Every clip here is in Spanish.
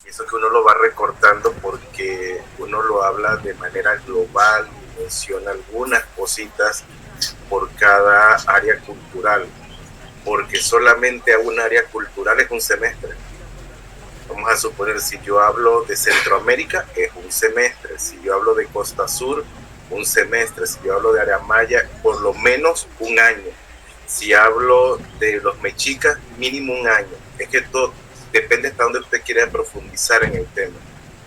Eso que uno lo va recortando porque uno lo habla de manera global y menciona algunas cositas por cada área cultural, porque solamente a un área cultural es un semestre. Vamos a suponer, si yo hablo de Centroamérica, es un semestre. Si yo hablo de Costa Sur, un semestre. Si yo hablo de área maya, por lo menos un año. Si hablo de los mexicas, mínimo un año. Es que todo depende hasta dónde usted quiera profundizar en el tema.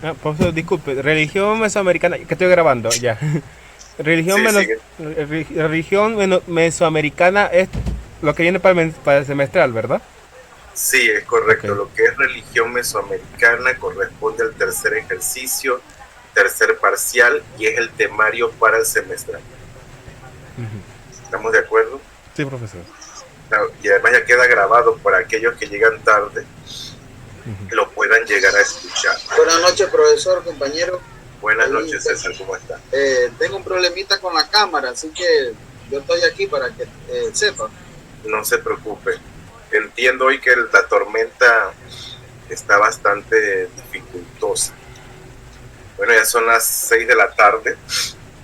Ah, profesor, disculpe, religión mesoamericana, que estoy grabando ya. Religión, Sí, menos, sigue. mesoamericana es lo que viene para el semestral, ¿verdad? Sí, es Ok. correcto. Lo que es religión mesoamericana corresponde al tercer ejercicio, tercer parcial y es el temario para el semestral. ¿Estamos de acuerdo? Sí, profesor. Y además ya queda grabado para aquellos que llegan tarde, que lo puedan llegar a escuchar. Buenas noches, profesor, compañero. Buenas Ahí noches, César, ¿cómo está? tengo un problemita con la cámara, así que yo estoy aquí para que sepa. No se preocupe. Entiendo hoy que la tormenta está bastante dificultosa. Bueno, ya son las 6 de la tarde.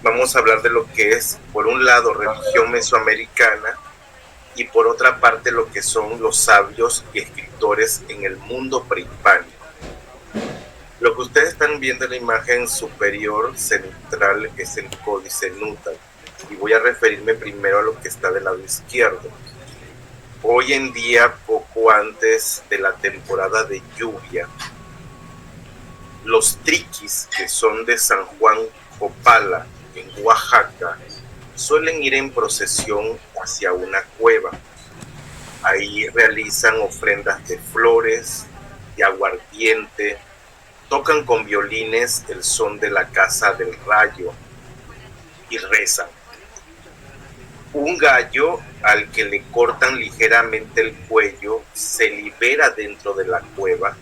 Vamos a hablar de lo que es, por un lado, religión mesoamericana y por otra parte lo que son los sabios y escritores en el mundo prehispánico. Lo que ustedes están viendo en la imagen superior central es el Códice Nuta y voy a referirme primero a lo que está del lado izquierdo. Hoy en día, poco antes de la temporada de lluvia, los triquis, que son de San Juan Copala, en Oaxaca, suelen ir en procesión hacia una cueva. Ahí realizan ofrendas de flores, de aguardiente, tocan con violines el son de la Casa del Rayo y rezan. Un gallo al que le cortan ligeramente el cuello se libera dentro de la cueva.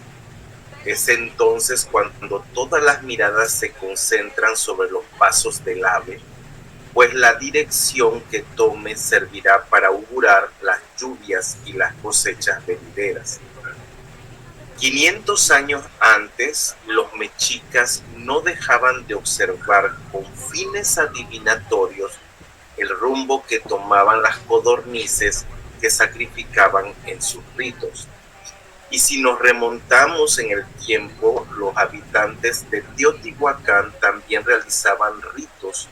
Es entonces cuando todas las miradas se concentran sobre los pasos del ave, pues la dirección que tome servirá para augurar las lluvias y las cosechas venideras. 500 años antes, los mexicas no dejaban de observar con fines adivinatorios el rumbo que tomaban las codornices que sacrificaban en sus ritos. Y si nos remontamos en el tiempo, los habitantes de Teotihuacán también realizaban ritos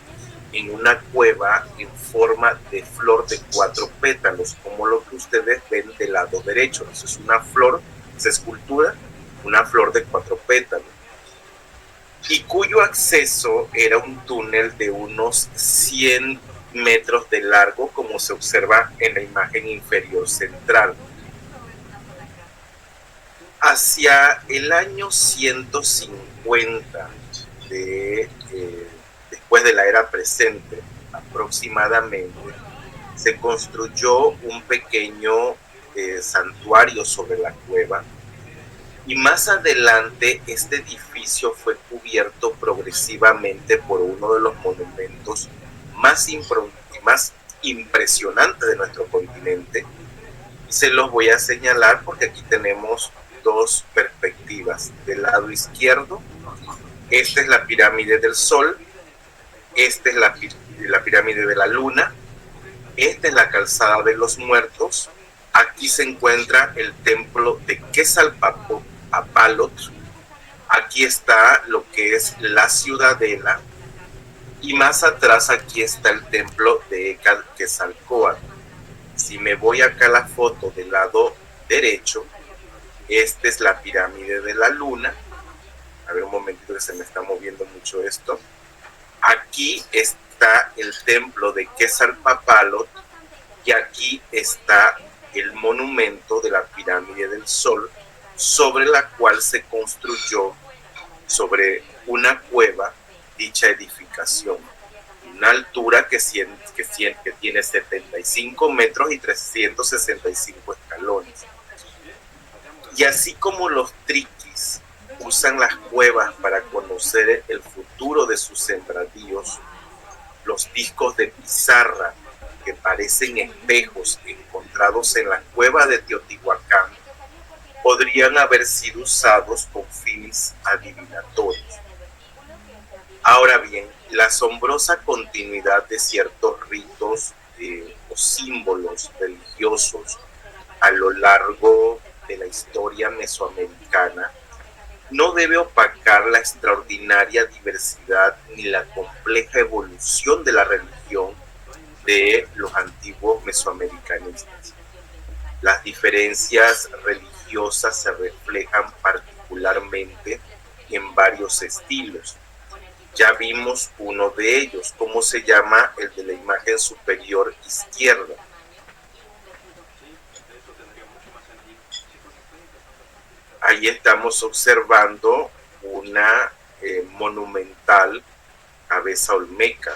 en una cueva en forma de flor de 4 pétalos, como lo que ustedes ven del lado derecho. Eso es una flor, esa escultura, una flor de 4 pétalos, y cuyo acceso era un túnel de unos 100 metros de largo, como se observa en la imagen inferior central. Hacia el año 150 después de la era presente, aproximadamente, se construyó un pequeño santuario sobre la cueva, y más adelante este edificio fue cubierto progresivamente por uno de los monumentos más impresionantes de nuestro continente. Se los voy a señalar porque aquí tenemos dos perspectivas. Del lado izquierdo, esta es la pirámide del Sol, esta es la pirámide de la Luna, esta es la calzada de los muertos, aquí se encuentra el templo de Quetzalpapalot, aquí está lo que es la ciudadela, y más atrás aquí está el templo de Quetzalcóatl. Si me voy acá a la foto del lado derecho, esta es la pirámide de la Luna. A ver un momentito que se me está moviendo mucho esto. Aquí está el templo de Quetzalpapalot y aquí está el monumento de la pirámide del Sol, sobre la cual se construyó sobre una cueva dicha edificación. Una altura que tiene 75 metros y 365 escalones. Y así como los triquis usan las cuevas para conocer el futuro de sus sembradíos, los discos de pizarra que parecen espejos encontrados en la cueva de Teotihuacán podrían haber sido usados con fines adivinatorios. Ahora bien, la asombrosa continuidad de ciertos ritos o símbolos religiosos a lo largo de la historia mesoamericana no debe opacar la extraordinaria diversidad ni la compleja evolución de la religión de los antiguos mesoamericanistas. Las diferencias religiosas se reflejan particularmente en varios estilos. Ya vimos uno de ellos, ¿cómo se llama? El de la imagen superior izquierda. Ahí estamos observando una monumental cabeza olmeca.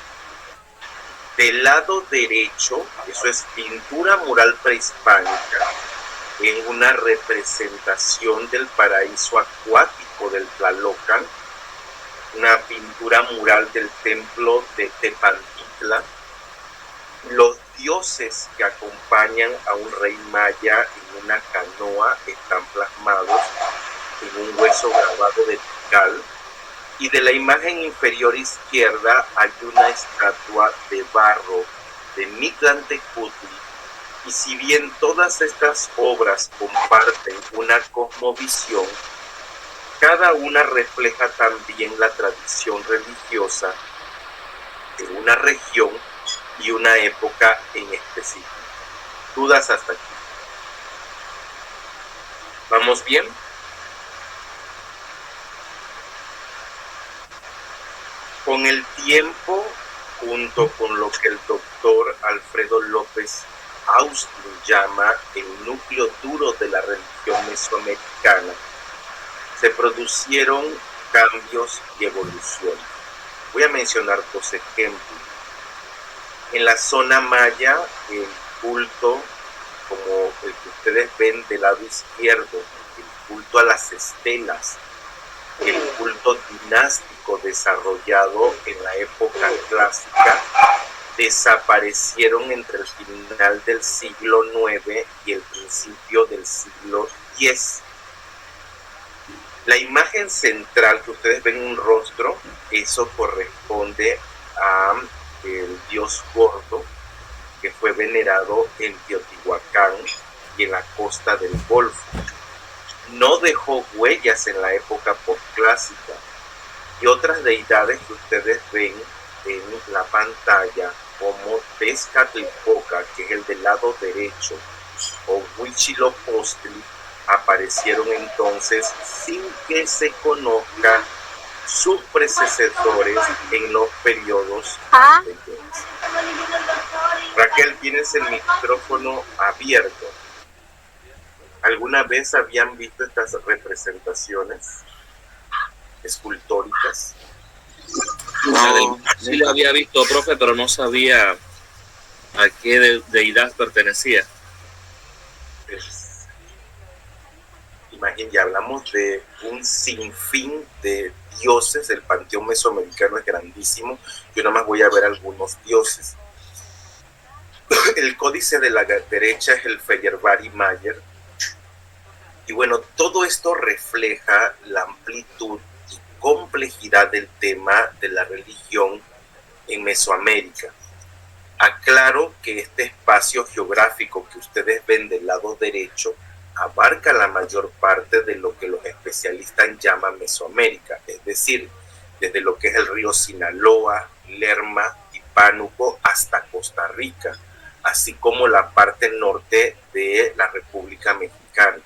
Del lado derecho, eso es pintura mural prehispánica, en una representación del paraíso acuático del Tlalocan, una pintura mural del templo de Tepantitla. Los dioses que acompañan a un rey maya en una canoa están plasmados en un hueso grabado de Tikal, y de la imagen inferior izquierda hay una estatua de barro de Mictlantecutli. Y si bien todas estas obras comparten una cosmovisión, cada una refleja también la tradición religiosa de una región y una época en específico. ¿Dudas hasta aquí? ¿Vamos bien? Con el tiempo, junto con lo que el doctor Alfredo López Austin llama el núcleo duro de la religión mesoamericana, se producieron cambios y evoluciones. Voy a mencionar dos ejemplos. En la zona maya, el culto, como el que ustedes ven del lado izquierdo, el culto a las estelas, el culto dinástico desarrollado en la época clásica, desaparecieron entre el final del siglo IX y el principio del siglo X. La imagen central que ustedes ven en un rostro, eso corresponde a el dios gordo, que fue venerado en Teotihuacán y en la costa del Golfo. No dejó huellas en la época postclásica, y otras deidades que ustedes ven en la pantalla, como Tezcatlipoca, que es el del lado derecho, o Huitzilopochtli, aparecieron entonces sin que se conozca sus predecesores en los periodos anteriores. Raquel, tienes el micrófono abierto. ¿Alguna vez habían visto estas representaciones escultóricas? No, sí lo había visto, profe, pero no sabía a qué deidad pertenecía. Imagínate, ya hablamos de un sinfín de dioses. El panteón mesoamericano es grandísimo. Yo nada más voy a ver algunos dioses. El códice de la derecha es el Feyerabadi Mayer. Y bueno, todo esto refleja la amplitud y complejidad del tema de la religión en Mesoamérica. Aclaro que este espacio geográfico que ustedes ven del lado derecho abarca la mayor parte de lo que los especialistas llaman Mesoamérica, es decir, desde lo que es el río Sinaloa, Lerma y Pánuco hasta Costa Rica, así como la parte norte de la República Mexicana.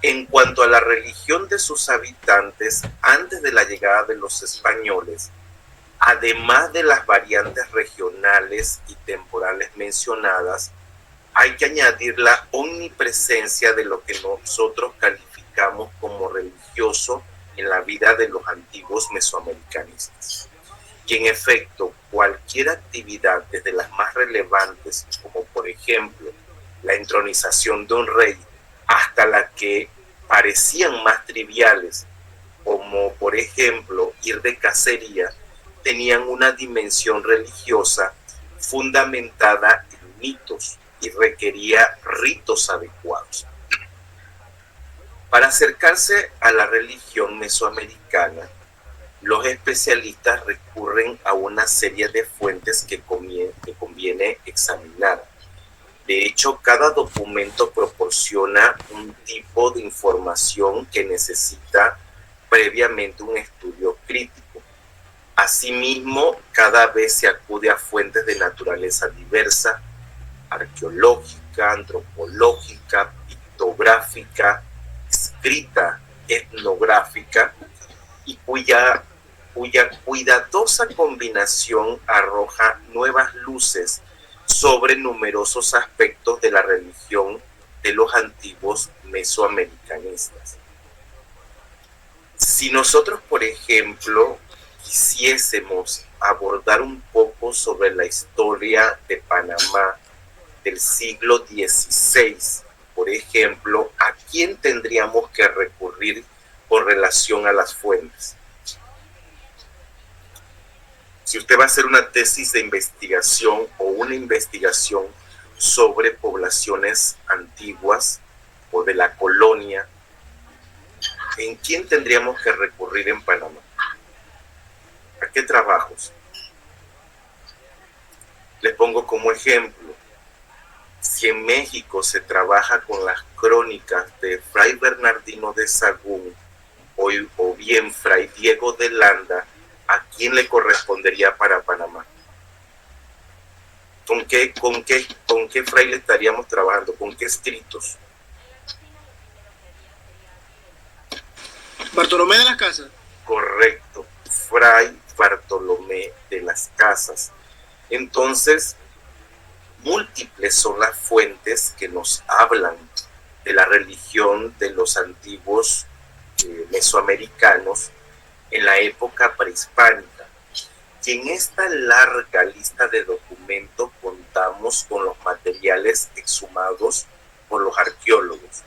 En cuanto a la religión de sus habitantes antes de la llegada de los españoles, además de las variantes regionales y temporales mencionadas, hay que añadir la omnipresencia de lo que nosotros calificamos como religioso en la vida de los antiguos mesoamericanistas. Y en efecto, cualquier actividad, desde las más relevantes, como por ejemplo la entronización de un rey, hasta las que parecían más triviales, como por ejemplo ir de cacería, tenían una dimensión religiosa fundamentada en mitos y requería ritos adecuados. Para acercarse a la religión mesoamericana, los especialistas recurren a una serie de fuentes que conviene examinar. De hecho, cada documento proporciona un tipo de información que necesita previamente un estudio crítico. Asimismo, cada vez se acude a fuentes de naturaleza diversa, arqueológica, antropológica, pictográfica, escrita, etnográfica, y cuya cuidadosa combinación arroja nuevas luces sobre numerosos aspectos de la religión de los antiguos mesoamericanistas. Si nosotros, por ejemplo, quisiésemos abordar un poco sobre la historia de Panamá del siglo XVI, por ejemplo, ¿a quién tendríamos que recurrir con relación a las fuentes? Si usted va a hacer una tesis de investigación o una investigación sobre poblaciones antiguas o de la colonia, ¿en quién tendríamos que recurrir en Panamá? ¿A qué trabajos? Les pongo como ejemplo, si en México se trabaja con las crónicas de Fray Bernardino de Sahagún o bien Fray Diego de Landa, ¿a quién le correspondería para Panamá? ¿Con qué fraile estaríamos trabajando? ¿Con qué escritos? Bartolomé de las Casas. Correcto, Fray Bartolomé de las Casas. Entonces, múltiples son las fuentes que nos hablan de la religión de los antiguos mesoamericanos en la época prehispánica. Y en esta larga lista de documentos contamos con los materiales exhumados por los arqueólogos,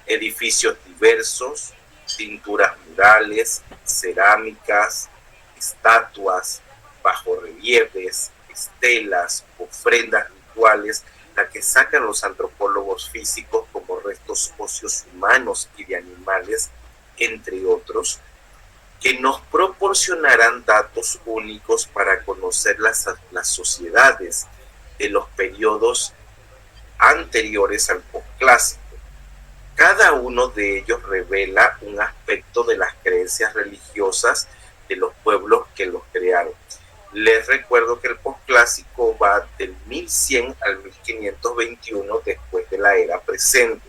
edificios diversos, pinturas murales, cerámicas, estatuas, bajorrelieves, estelas, ofrendas rituales, la que sacan los antropólogos físicos como restos óseos humanos y de animales, entre otros, que nos proporcionarán datos únicos para conocer las sociedades de los periodos anteriores al posclásico. Cada uno de ellos revela un aspecto de las creencias religiosas de los pueblos que los crearon. Les recuerdo que el posclásico va del 1100 al 1521 después de la era presente.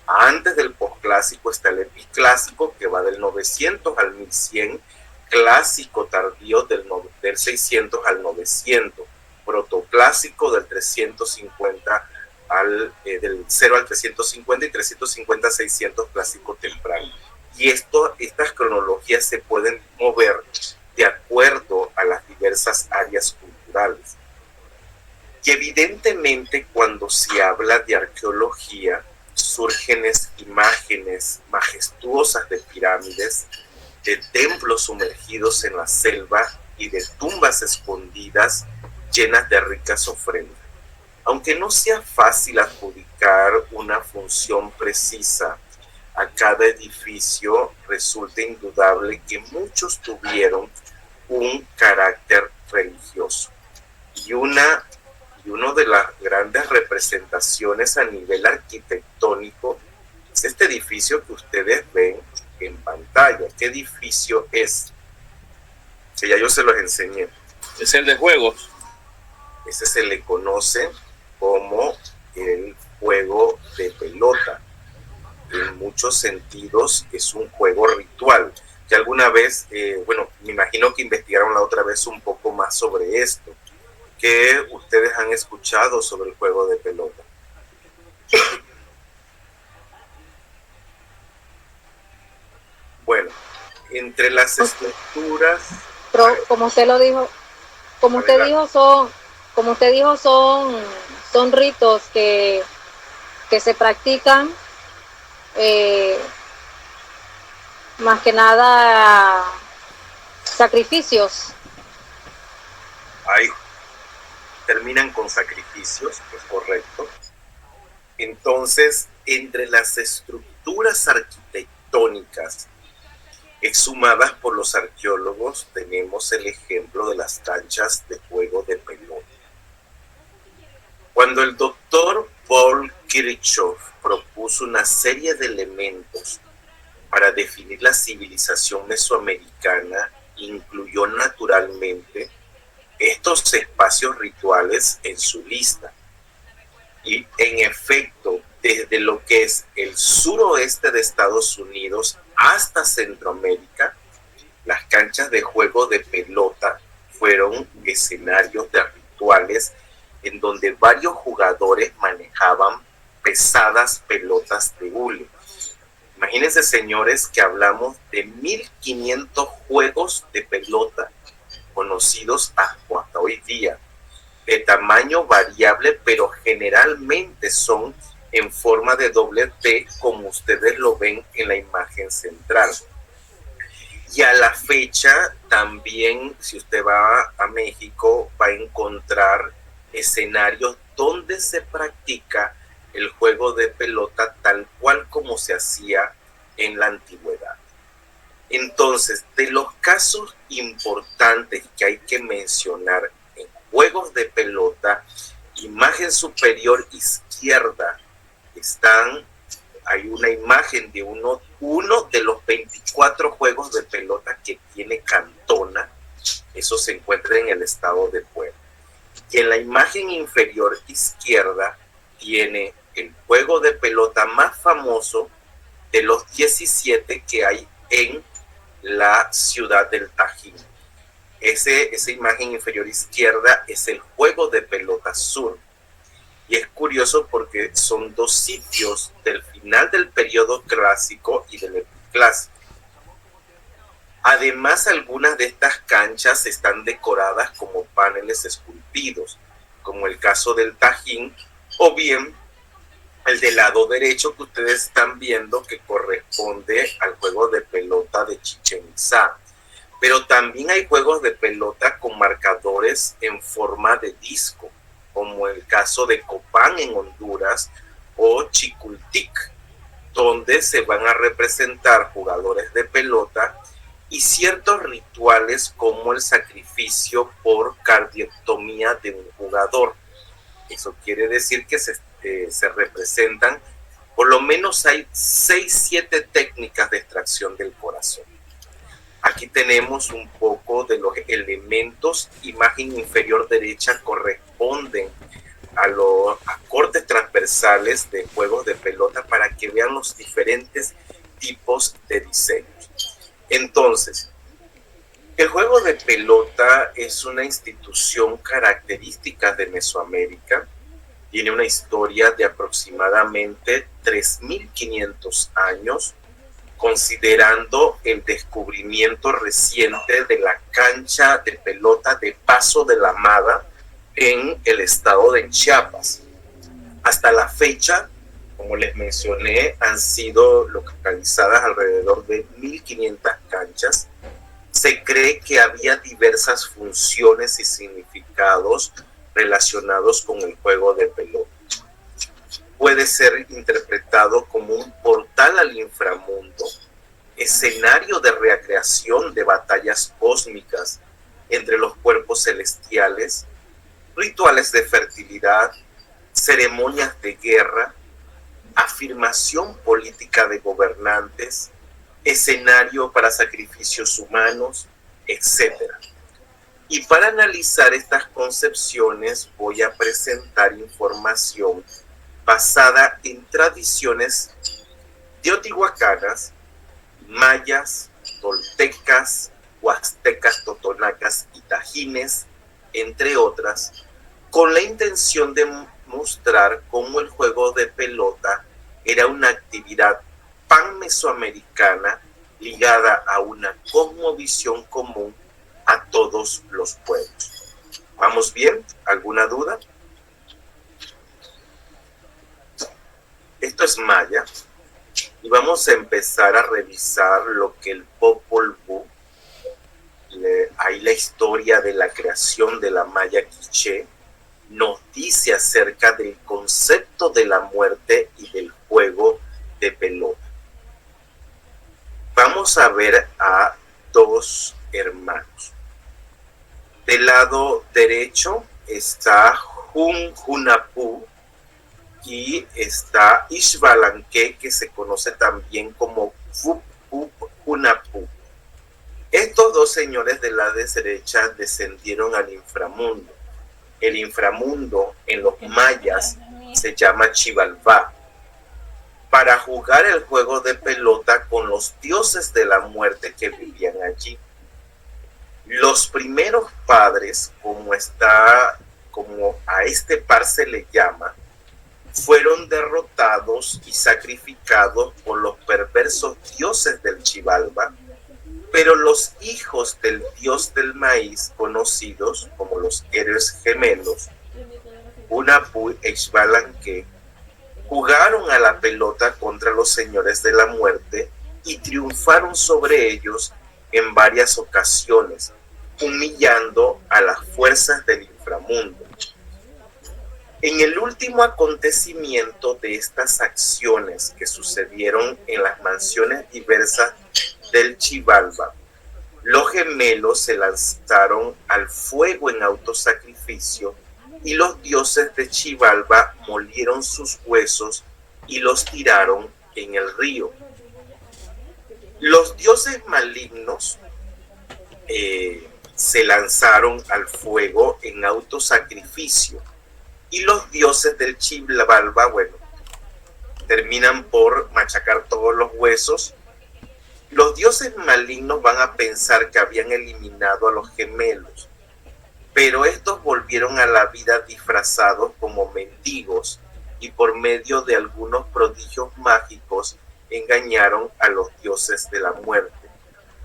Antes del posclásico está el epiclásico, que va del 900 al 1100, clásico tardío del 600 al 900, protoclásico del 350 del 0 al 350 y 350 a 600 clásico temprano. Y estas cronologías se pueden mover de acuerdo a las diversas áreas culturales. Y evidentemente cuando se habla de arqueología, surgen imágenes majestuosas de pirámides, de templos sumergidos en la selva y de tumbas escondidas llenas de ricas ofrendas. Aunque no sea fácil adjudicar una función precisa a cada edificio, resulta indudable que muchos tuvieron un carácter religioso. Y una de las grandes representaciones a nivel arquitectónico es este edificio que ustedes ven en pantalla. ¿Qué edificio es? Que ya yo se los enseñé. Es el de juegos. Ese se le conoce como el juego de pelota. En muchos sentidos es un juego ritual. Que alguna vez, me imagino que investigaron la otra vez un poco más sobre esto. ¿Qué ustedes han escuchado sobre el juego de pelota? Bueno, entre las estructuras... Pero como usted lo dijo, como usted dijo, son ritos que se practican más que nada sacrificios. Ahí terminan con sacrificios, es correcto. Entonces, entre las estructuras estructuras arquitectónicas exhumadas por los arqueólogos, tenemos el ejemplo de las canchas de juego de pelota. Cuando el doctor Paul Kirchhoff propuso una serie de elementos para definir la civilización mesoamericana, incluyó naturalmente estos espacios rituales en su lista. Y en efecto, desde lo que es el suroeste de Estados Unidos hasta Centroamérica, las canchas de juego de pelota fueron escenarios de rituales en donde varios jugadores manejaban pesadas pelotas de hule. Imagínense, señores, que hablamos de 1500 juegos de pelota conocidos hasta hoy día, de tamaño variable, pero generalmente son en forma de doble T, como ustedes lo ven en la imagen central. Y a la fecha también, si usted va a México, va a encontrar escenarios donde se practica el juego de pelota tal cual como se hacía en la antigüedad. Entonces, de los casos importantes que hay que mencionar en juegos de pelota, imagen superior izquierda, hay una imagen de uno de los 24 juegos de pelota que tiene Cantona. Eso se encuentra en el estado de Puebla. Y en la imagen inferior izquierda tiene el juego de pelota más famoso de los 17 que hay en la ciudad del Tajín. Esa imagen inferior izquierda es el juego de pelota sur. Y es curioso porque son dos sitios del final del periodo clásico y del epiclásico. Además, algunas de estas canchas están decoradas como paneles esculpidos, como el caso del Tajín, o bien el del lado derecho que ustedes están viendo, que corresponde al juego de pelota de Chichén Itzá. Pero también hay juegos de pelota con marcadores en forma de disco, como el caso de Copán en Honduras o Chicultic, donde se van a representar jugadores de pelota y ciertos rituales como el sacrificio por cardiectomía de un jugador. Eso quiere decir que se representan, por lo menos hay 6-7 técnicas de extracción del corazón. Aquí tenemos un poco de los elementos. Imagen inferior derecha corresponden a los cortes transversales de juegos de pelota para que vean los diferentes tipos de diseños. Entonces, el juego de pelota es una institución característica de Mesoamérica. Tiene una historia de aproximadamente 3.500 años, considerando el descubrimiento reciente de la cancha de pelota de Paso de la Amada en el estado de Chiapas. Hasta la fecha, como les mencioné, han sido localizadas alrededor de 1.500 canchas. Se cree que había diversas funciones y significados relacionados con el juego de pelota. Puede ser interpretado como un portal al inframundo, escenario de recreación de batallas cósmicas entre los cuerpos celestiales, rituales de fertilidad, ceremonias de guerra, afirmación política de gobernantes, escenario para sacrificios humanos, etc. Y para analizar estas concepciones voy a presentar información basada en tradiciones teotihuacanas, mayas, toltecas, huastecas, totonacas y tajines, entre otras, con la intención de mostrar cómo el juego de pelota era una actividad pan-mesoamericana ligada a una cosmovisión común a todos los pueblos. ¿Vamos bien? ¿Alguna duda? Esto es maya y vamos a empezar a revisar lo que el Popol Vuh, ahí la historia de la creación de la maya quiché, nos dice acerca del concepto de la muerte y del juego de pelota. vamos a ver a dos hermanos. Del lado derecho está Hunahpu y está Ishbalanque, que se conoce también como Hunahpu. Estos dos señores de la derecha descendieron al inframundo. El inframundo en los mayas se llama Xibalbá, para jugar el juego de pelota con los dioses de la muerte que vivían allí. Los primeros padres, como a este par se le llama, fueron derrotados y sacrificados por los perversos dioses del Xibalbá, pero los hijos del dios del maíz, conocidos como los héroes gemelos, Hunahpu e Ixbalanque, jugaron a la pelota contra los señores de la muerte y triunfaron sobre ellos en varias ocasiones, humillando a las fuerzas del inframundo. En el último acontecimiento de estas acciones que sucedieron en las mansiones diversas del Xibalbá, los gemelos se lanzaron al fuego en autosacrificio y los dioses de Xibalbá molieron sus huesos y los tiraron en el río. Los dioses malignos se lanzaron al fuego en autosacrificio y los dioses del Xibalbá, terminan por machacar todos los huesos. Los dioses malignos van a pensar que habían eliminado a los gemelos, pero estos volvieron a la vida disfrazados como mendigos y por medio de algunos prodigios mágicos engañaron a los dioses de la muerte.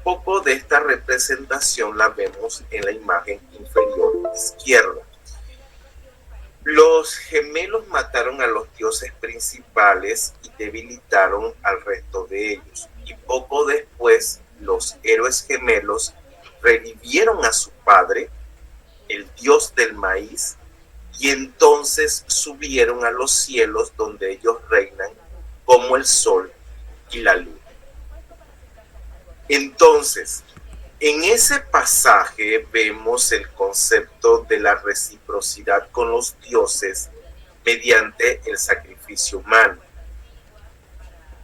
Poco de esta representación la vemos en la imagen inferior izquierda. Los gemelos mataron a los dioses principales y debilitaron al resto de ellos. Y poco después, los héroes gemelos revivieron a su padre, el dios del maíz, y entonces subieron a los cielos donde ellos reinan como el sol y la luna. Entonces, en ese pasaje vemos el concepto de la reciprocidad con los dioses mediante el sacrificio humano.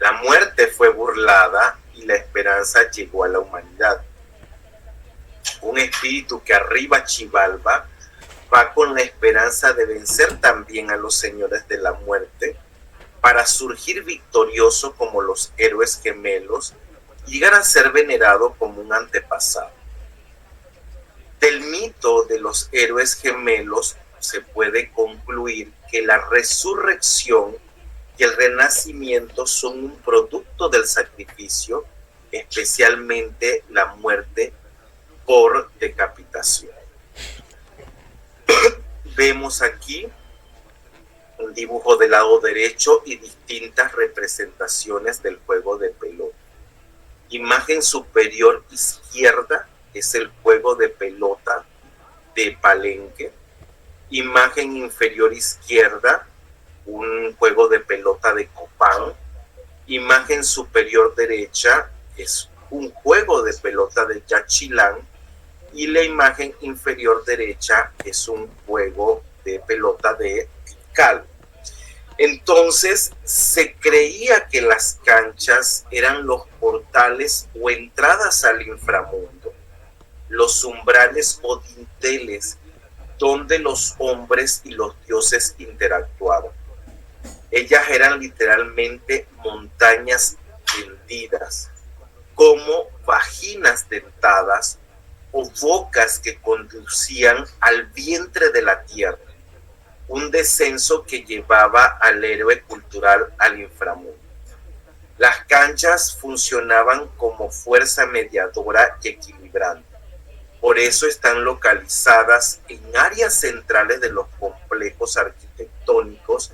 La muerte fue burlada y la esperanza llegó a la humanidad. Un espíritu que arriba Xibalbá va con la esperanza de vencer también a los señores de la muerte para surgir victorioso como los héroes gemelos y llegar a ser venerado como un antepasado. Del mito de los héroes gemelos se puede concluir que la resurrección y el renacimiento son un producto del sacrificio, especialmente la muerte por decapitación. Vemos aquí un dibujo del lado derecho y distintas representaciones del juego de pelota. Imagen superior izquierda es el juego de pelota de Palenque. Imagen inferior izquierda, un juego de pelota de Copán. Imagen superior derecha es un juego de pelota de Yaxchilán. Y la imagen inferior derecha es un juego de pelota de Tikal. Entonces se creía que las canchas eran los portales o entradas al inframundo, los umbrales o dinteles donde los hombres y los dioses interactuaban. Ellas eran literalmente montañas hendidas, como vaginas dentadas o bocas que conducían al vientre de la tierra, un descenso que llevaba al héroe cultural al inframundo. Las canchas funcionaban como fuerza mediadora y equilibrante. Por eso están localizadas en áreas centrales de los complejos arquitectónicos,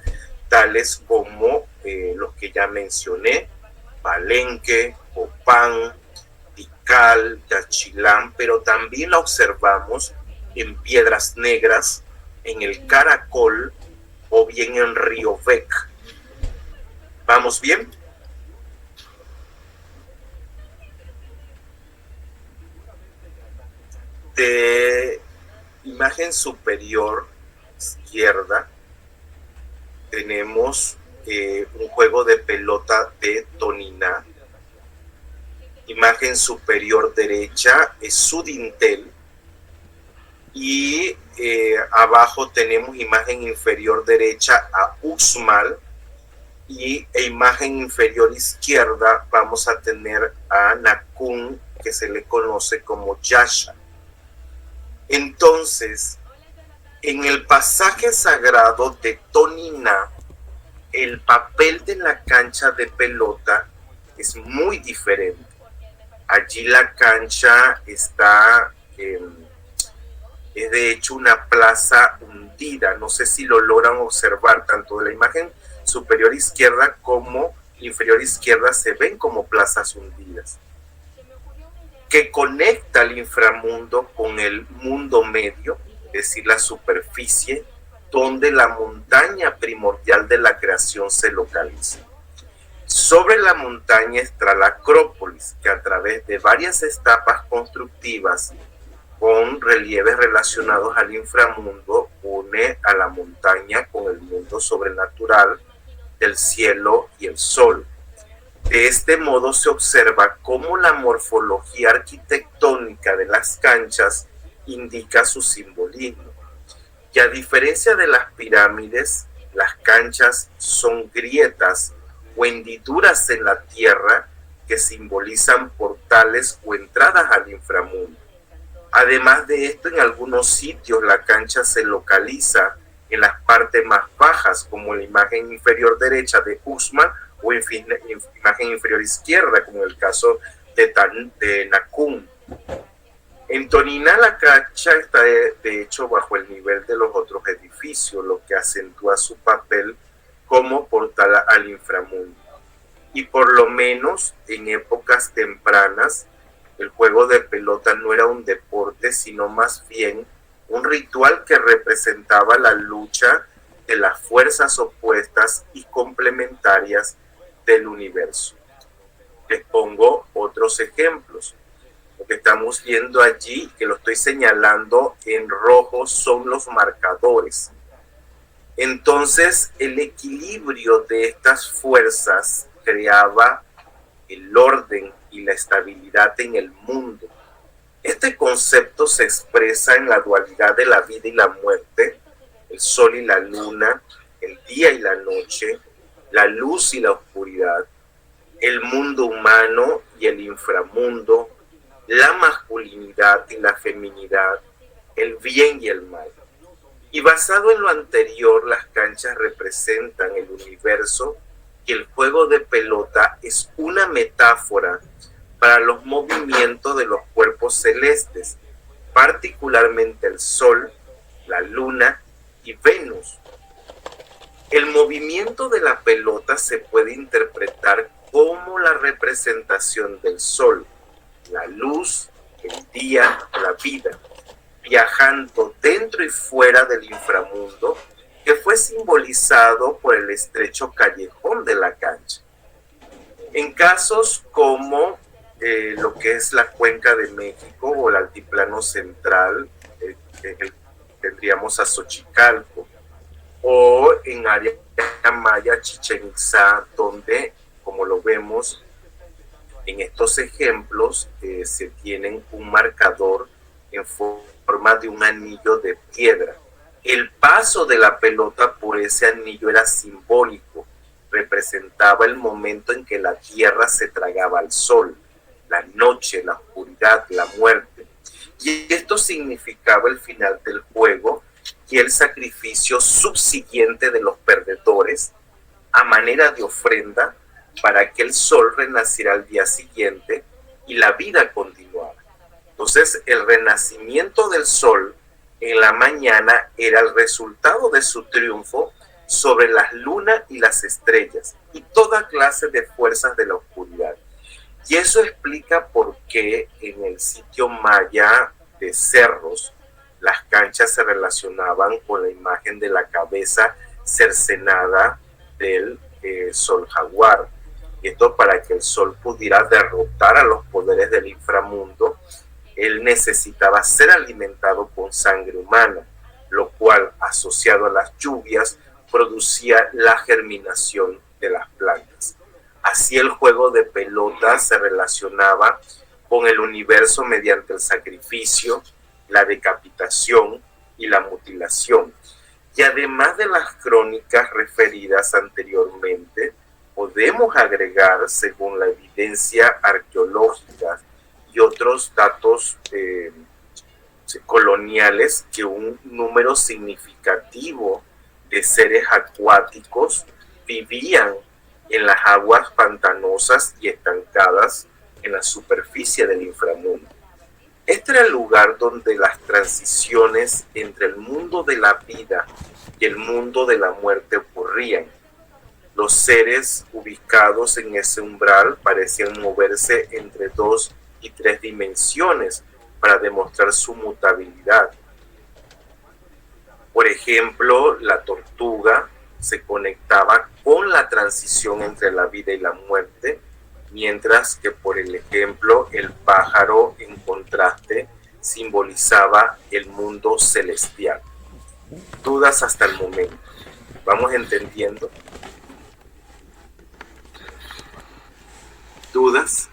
tales como los que ya mencioné, Palenque, Copán, Tikal, Yaxchilán, pero también la observamos en Piedras Negras, en el Caracol o bien en Río Bec. ¿Vamos bien? De imagen superior izquierda tenemos un juego de pelota de Toniná. Imagen superior derecha es Sudintel. Y abajo tenemos imagen inferior derecha a Uxmal. E imagen inferior izquierda vamos a tener a Nakun, que se le conoce como Yasha. Entonces, en el pasaje sagrado de Toniná, el papel de la cancha de pelota es muy diferente. Allí la cancha está, es de hecho una plaza hundida. No sé si lo logran observar, tanto de la imagen superior izquierda como inferior izquierda se ven como plazas hundidas, que conecta el inframundo con el mundo medio, es decir, la superficie, donde la montaña primordial de la creación se localiza. Sobre la montaña está la Acrópolis, que a través de varias etapas constructivas con relieves relacionados al inframundo une a la montaña con el mundo sobrenatural del cielo y el sol. De este modo se observa cómo la morfología arquitectónica de las canchas indica su simbolismo. Y a diferencia de las pirámides, las canchas son grietas o hendiduras en la tierra que simbolizan portales o entradas al inframundo. Además de esto, en algunos sitios la cancha se localiza en las partes más bajas, como la imagen inferior derecha de Uxmal o imagen inferior izquierda, como en el caso de Nakun. En Toniná la cancha está de hecho bajo el nivel de los otros edificios, lo que acentúa su papel como portal al inframundo. Y por lo menos en épocas tempranas, el juego de pelota no era un deporte, sino más bien un ritual que representaba la lucha de las fuerzas opuestas y complementarias del universo. Les pongo otros ejemplos. Lo que estamos viendo allí, que lo estoy señalando en rojo, son los marcadores. Entonces, el equilibrio de estas fuerzas creaba el orden y la estabilidad en el mundo. Este concepto se expresa en la dualidad de la vida y la muerte, el sol y la luna, el día y la noche, la luz y la oscuridad, el mundo humano y el inframundo, la masculinidad y la feminidad, el bien y el mal. Y basado en lo anterior, las canchas representan el universo y el juego de pelota es una metáfora para los movimientos de los cuerpos celestes, particularmente el Sol, la Luna y Venus. El movimiento de la pelota se puede interpretar como la representación del Sol, la luz, el día, la vida, viajando dentro y fuera del inframundo, que fue simbolizado por el estrecho callejón de la cancha. En casos como lo que es la Cuenca de México o el Altiplano Central, tendríamos a Xochicalco, o en área maya, Chichén Itzá, donde, como lo vemos en estos ejemplos, se tienen un marcador en forma de un anillo de piedra. El paso de la pelota por ese anillo era simbólico, representaba el momento en que la tierra se tragaba al sol, la noche, la oscuridad, la muerte. Y esto significaba el final del juego y el sacrificio subsiguiente de los perdedores a manera de ofrenda para que el sol renaciera al día siguiente y la vida continuara. Entonces, el renacimiento del sol en la mañana era el resultado de su triunfo sobre las lunas y las estrellas y toda clase de fuerzas de la oscuridad. Y eso explica por qué en el sitio maya de Cerros las canchas se relacionaban con la imagen de la cabeza cercenada del sol jaguar. Y esto para que el sol pudiera derrotar a los poderes del inframundo él necesitaba ser alimentado con sangre humana, lo cual, asociado a las lluvias, producía la germinación de las plantas. Así el juego de pelota se relacionaba con el universo mediante el sacrificio, la decapitación y la mutilación. Y además de las crónicas referidas anteriormente, podemos agregar, según la evidencia arqueológica y otros datos coloniales, que un número significativo de seres acuáticos vivían en las aguas pantanosas y estancadas en la superficie del inframundo. Este era el lugar donde las transiciones entre el mundo de la vida y el mundo de la muerte ocurrían. Los seres ubicados en ese umbral parecían moverse entre 2 y 3 dimensiones para demostrar su mutabilidad. Por ejemplo, la tortuga se conectaba con la transición entre la vida y la muerte, mientras que, por el ejemplo, el pájaro, en contraste, simbolizaba el mundo celestial. Dudas hasta el momento. ¿Vamos entendiendo? ¿Dudas?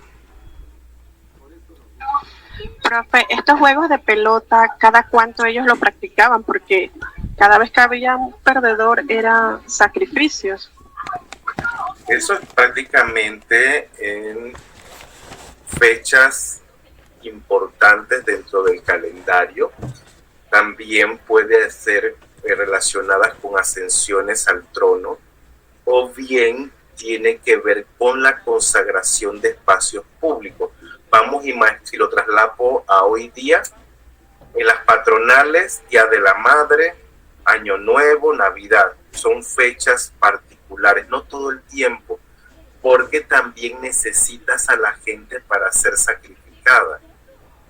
Profe, estos juegos de pelota, ¿cada cuánto ellos lo practicaban? Porque cada vez que había un perdedor eran sacrificios. Eso es prácticamente en fechas importantes dentro del calendario. También puede ser relacionadas con ascensiones al trono, o bien tiene que ver con la consagración de espacios públicos. Vamos, si lo traslapo a hoy día, en las patronales, Día de la Madre, Año Nuevo, Navidad, son fechas particulares, no todo el tiempo, porque también necesitas a la gente para ser sacrificada.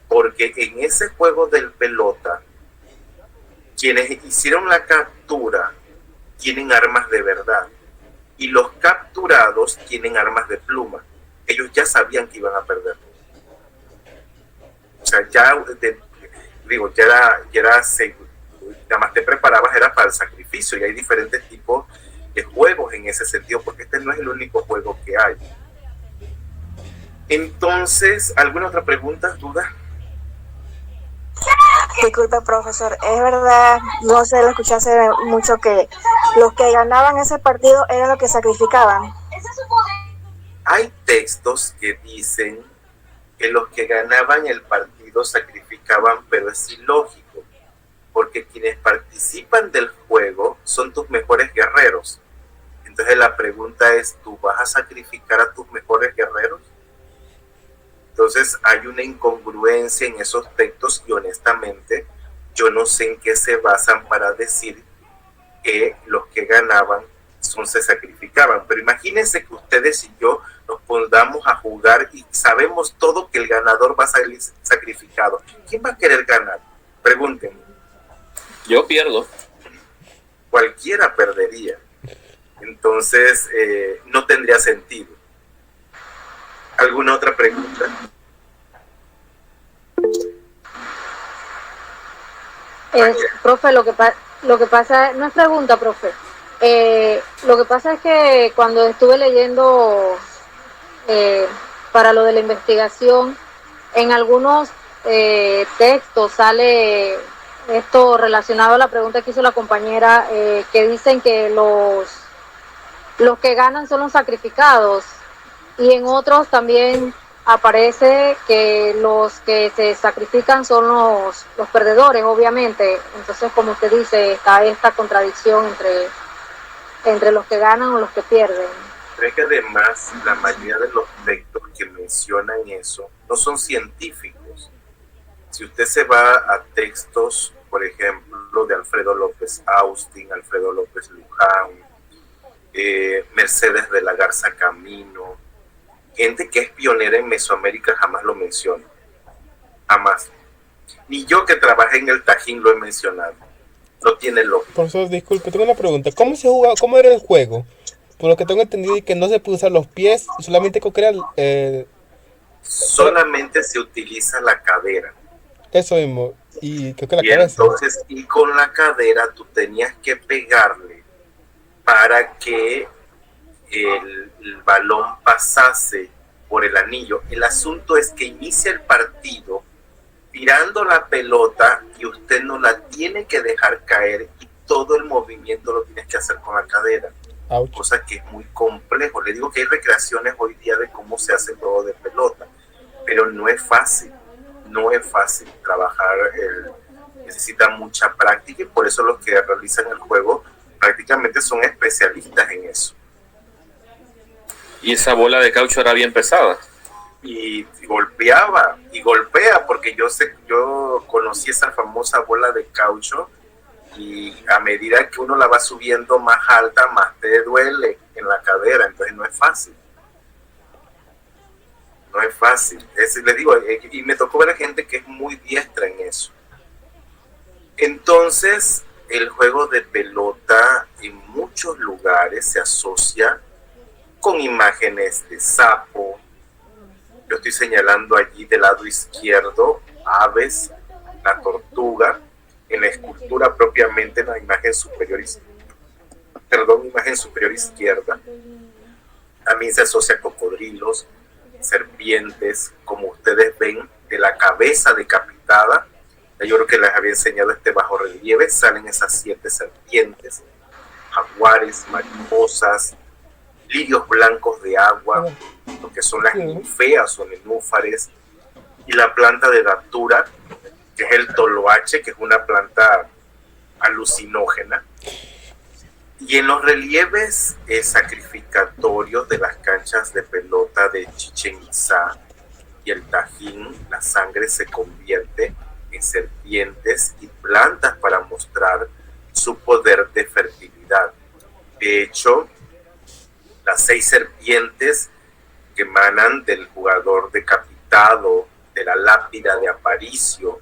Porque en ese juego del pelota, quienes hicieron la captura tienen armas de verdad y los capturados tienen armas de pluma. Ellos ya sabían que iban a perder. O sea, ya nada más te preparabas, era para el sacrificio, y hay diferentes tipos de juegos en ese sentido, porque este no es el único juego que hay. Entonces, ¿alguna otra pregunta, duda? Disculpe, profesor, es verdad, no sé, lo escuché hace mucho, que los que ganaban ese partido eran los que sacrificaban. Hay textos que dicen que los que ganaban el partido sacrificaban, pero es ilógico, porque quienes participan del juego son tus mejores guerreros. Entonces la pregunta es, ¿tú vas a sacrificar a tus mejores guerreros? Entonces hay una incongruencia en esos textos y honestamente yo no sé en qué se basan para decir que los que ganaban se sacrificaban. Pero imagínense que ustedes y yo nos pongamos a jugar y sabemos todo que el ganador va a salir sacrificado. ¿Quién va a querer ganar? Pregúntenme. Yo pierdo. Cualquiera perdería. Entonces no tendría sentido. ¿Alguna otra pregunta? Profe, lo que pasa, no es pregunta, profe. Lo que pasa es que cuando estuve leyendo para lo de la investigación, en algunos textos sale esto relacionado a la pregunta que hizo la compañera, que dicen que los que ganan son los sacrificados, y en otros también aparece que los que se sacrifican son los perdedores, obviamente. Entonces, como usted dice, está esta contradicción entre los que ganan o los que pierden. Pero es que además la mayoría de los textos que mencionan eso no son científicos. Si usted se va a textos, por ejemplo, de Alfredo López Austin, Alfredo López Luján, Mercedes de la Garza Camino, gente que es pionera en Mesoamérica jamás lo menciona. Jamás. Ni yo que trabajé en el Tajín lo he mencionado. No tiene lógica. Profesor, disculpe, tengo una pregunta. ¿Cómo se jugaba? ¿Cómo era el juego? Por lo que tengo entendido, y que no se puede usar los pies, solamente solamente se utiliza la cadera. Eso mismo. Y creo que la Y cabeza. entonces, y con la cadera tú tenías que pegarle para que el balón pasase por el anillo. El asunto es que inicia el partido tirando la pelota y usted no la tiene que dejar caer y todo el movimiento lo tienes que hacer con la cadera. Ouch. Cosa que es muy complejo. Le digo que hay recreaciones hoy día de cómo se hace el juego de pelota, pero no es fácil. No es fácil trabajar, necesita mucha práctica y por eso los que realizan el juego prácticamente son especialistas en eso. Y esa bola de caucho era bien pesada. Y golpeaba y golpea, porque yo conocí esa famosa bola de caucho y a medida que uno la va subiendo más alta, más te duele en la cadera, entonces no es fácil. No es fácil. Les digo, y me tocó ver a gente que es muy diestra en eso. Entonces, el juego de pelota en muchos lugares se asocia con imágenes de sapo. Yo estoy señalando allí del lado izquierdo aves, la tortuga, en la escultura propiamente en la imagen superior izquierda. También se asocia a cocodrilos, serpientes, como ustedes ven, de la cabeza decapitada. Yo creo que les había enseñado este bajo relieve. Salen esas 7 serpientes, jaguares, mariposas, lirios blancos de agua, lo que son las ninfeas o nenúfares, y la planta de datura, que es el toloache, que es una planta alucinógena. Y en los relieves sacrificatorios de las canchas de pelota de Chichén Itzá y el Tajín, la sangre se convierte en serpientes y plantas para mostrar su poder de fertilidad. De hecho, las 6 serpientes que emanan del jugador decapitado, de la lápida de Aparicio,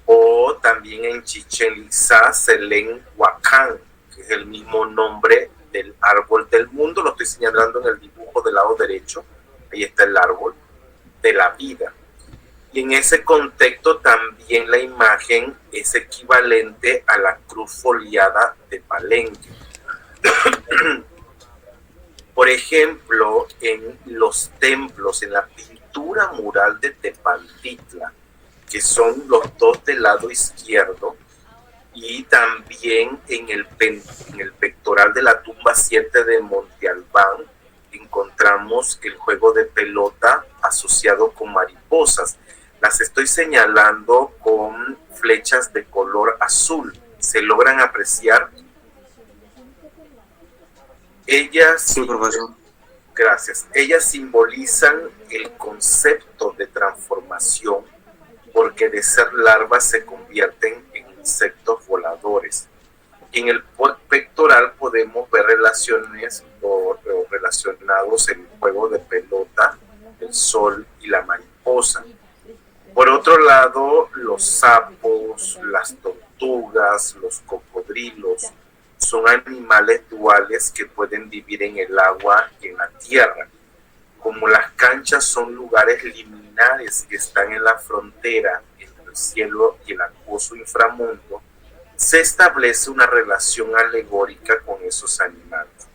o también en Chichén Itzá se leen Huacán, que es el mismo nombre del árbol del mundo. Lo estoy señalando en el dibujo del lado derecho. Ahí está el árbol de la vida. Y en ese contexto también la imagen es equivalente a la cruz foliada de Palenque. Por ejemplo, en los templos, en la pintura mural de Tepantitla, que son los dos del lado izquierdo, y también en el pectoral de la tumba 7 de Monte Albán, encontramos el juego de pelota asociado con mariposas. Las estoy señalando con flechas de color azul. ¿Se logran apreciar? Ellas, Sí, profesor. gracias. Ellas simbolizan el concepto de transformación, porque de ser larvas se convierten en insectos voladores. En el pectoral podemos ver relaciones o relacionados el juego de pelota, el sol y la mariposa. Por otro lado, los sapos, las tortugas, los cocodrilos son animales duales que pueden vivir en el agua y en la tierra. Como las canchas son lugares liminares que están en la frontera entre el cielo y el acuoso inframundo, se establece una relación alegórica con esos animales.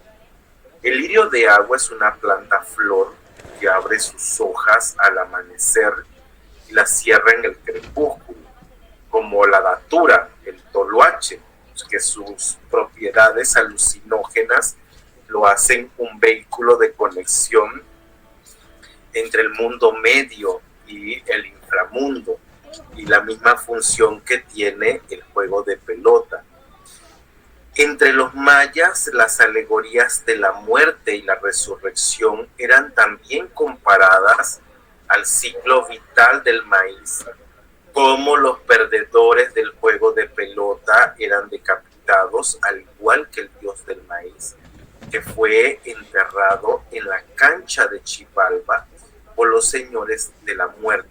El lirio de agua es una planta flor que abre sus hojas al amanecer y las cierra en el crepúsculo, como la datura, el toloache, que sus propiedades alucinógenas lo hacen un vehículo de conexión entre el mundo medio y el inframundo, y la misma función que tiene el juego de pelota. Entre los mayas, las alegorías de la muerte y la resurrección eran también comparadas al ciclo vital del maíz, como los perdedores del juego de pelota eran decapitados, al igual que el dios del maíz, que fue enterrado en la cancha de Chivalba por los señores de la muerte.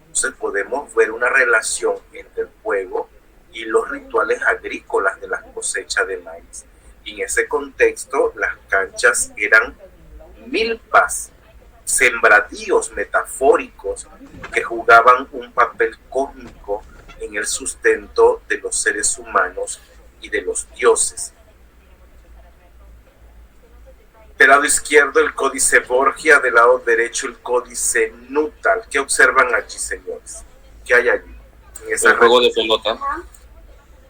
Entonces podemos ver una relación entre el juego y los rituales agrícolas de la cosecha de maíz. Y en ese contexto, las canchas eran milpas, sembradíos metafóricos que jugaban un papel cósmico en el sustento de los seres humanos y de los dioses. Del lado izquierdo el códice Borgia, del lado derecho el códice Nuttall. ¿Qué observan allí, señores? ¿Qué hay allí? El juego de pelota.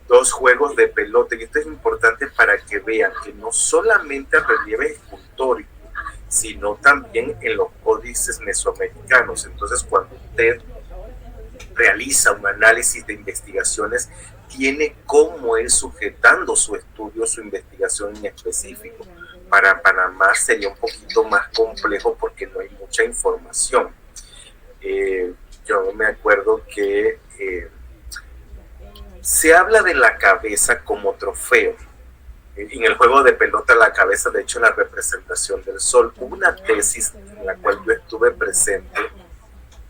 Dos juegos de pelota, y esto es importante para que vean que no solamente el relieve escultórico, sino también en los códices mesoamericanos. Entonces, cuando usted realiza un análisis de investigaciones, tiene cómo ir sujetando su estudio, su investigación en específico. Para Panamá sería un poquito más complejo porque no hay mucha información. Yo me acuerdo que se habla de la cabeza como trofeo. En el juego de pelota, la cabeza, de hecho, la representación del sol. Hubo una tesis en la cual yo estuve presente,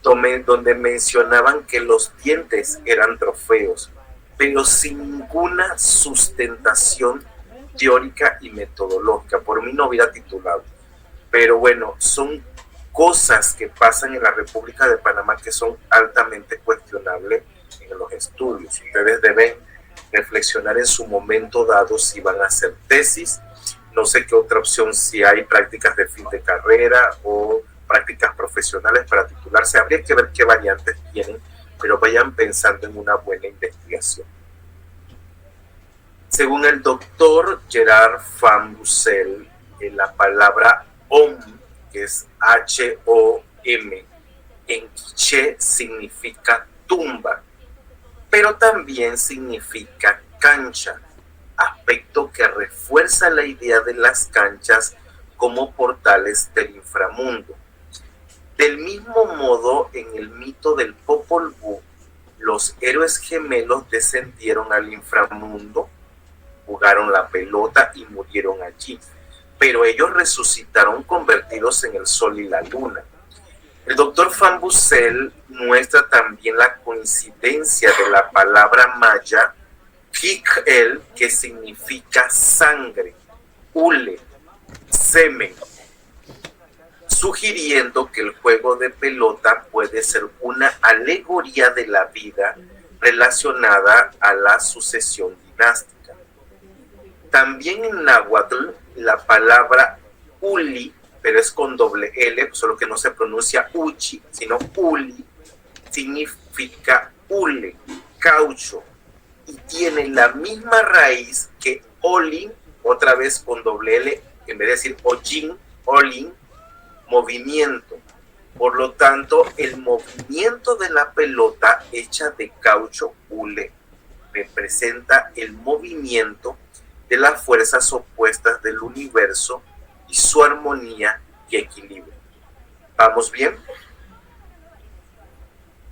donde mencionaban que los dientes eran trofeos, pero sin ninguna sustentación teórica y metodológica. Por mí no hubiera titulado. Pero bueno, son cosas que pasan en la República de Panamá que son altamente cuestionables en los estudios. Ustedes deben reflexionar en su momento dado si van a hacer tesis. No sé qué otra opción, si hay prácticas de fin de carrera o prácticas profesionales para titularse. Habría que ver qué variantes tienen, pero vayan pensando en una buena investigación. Según el doctor Gerard Van Bussel, la palabra Om, que es H-O-M, en quiché significa tumba, pero también significa cancha, aspecto que refuerza la idea de las canchas como portales del inframundo. Del mismo modo, en el mito del Popol Vuh, los héroes gemelos descendieron al inframundo, jugaron la pelota y murieron allí, pero ellos resucitaron convertidos en el sol y la luna. El doctor Van Bussel muestra también la coincidencia de la palabra maya Kik-el, que significa sangre, hule, semen, sugiriendo que el juego de pelota puede ser una alegoría de la vida relacionada a la sucesión dinástica. También en náhuatl la palabra uli, pero es con doble L, solo que no se pronuncia uchi, sino uli, significa hule, caucho, y tiene la misma raíz que olin, otra vez con doble L, en vez de decir ojin, olin, movimiento. Por lo tanto, el movimiento de la pelota hecha de caucho, hule, representa el movimiento de las fuerzas opuestas del universo y su armonía y equilibrio. ¿Vamos bien?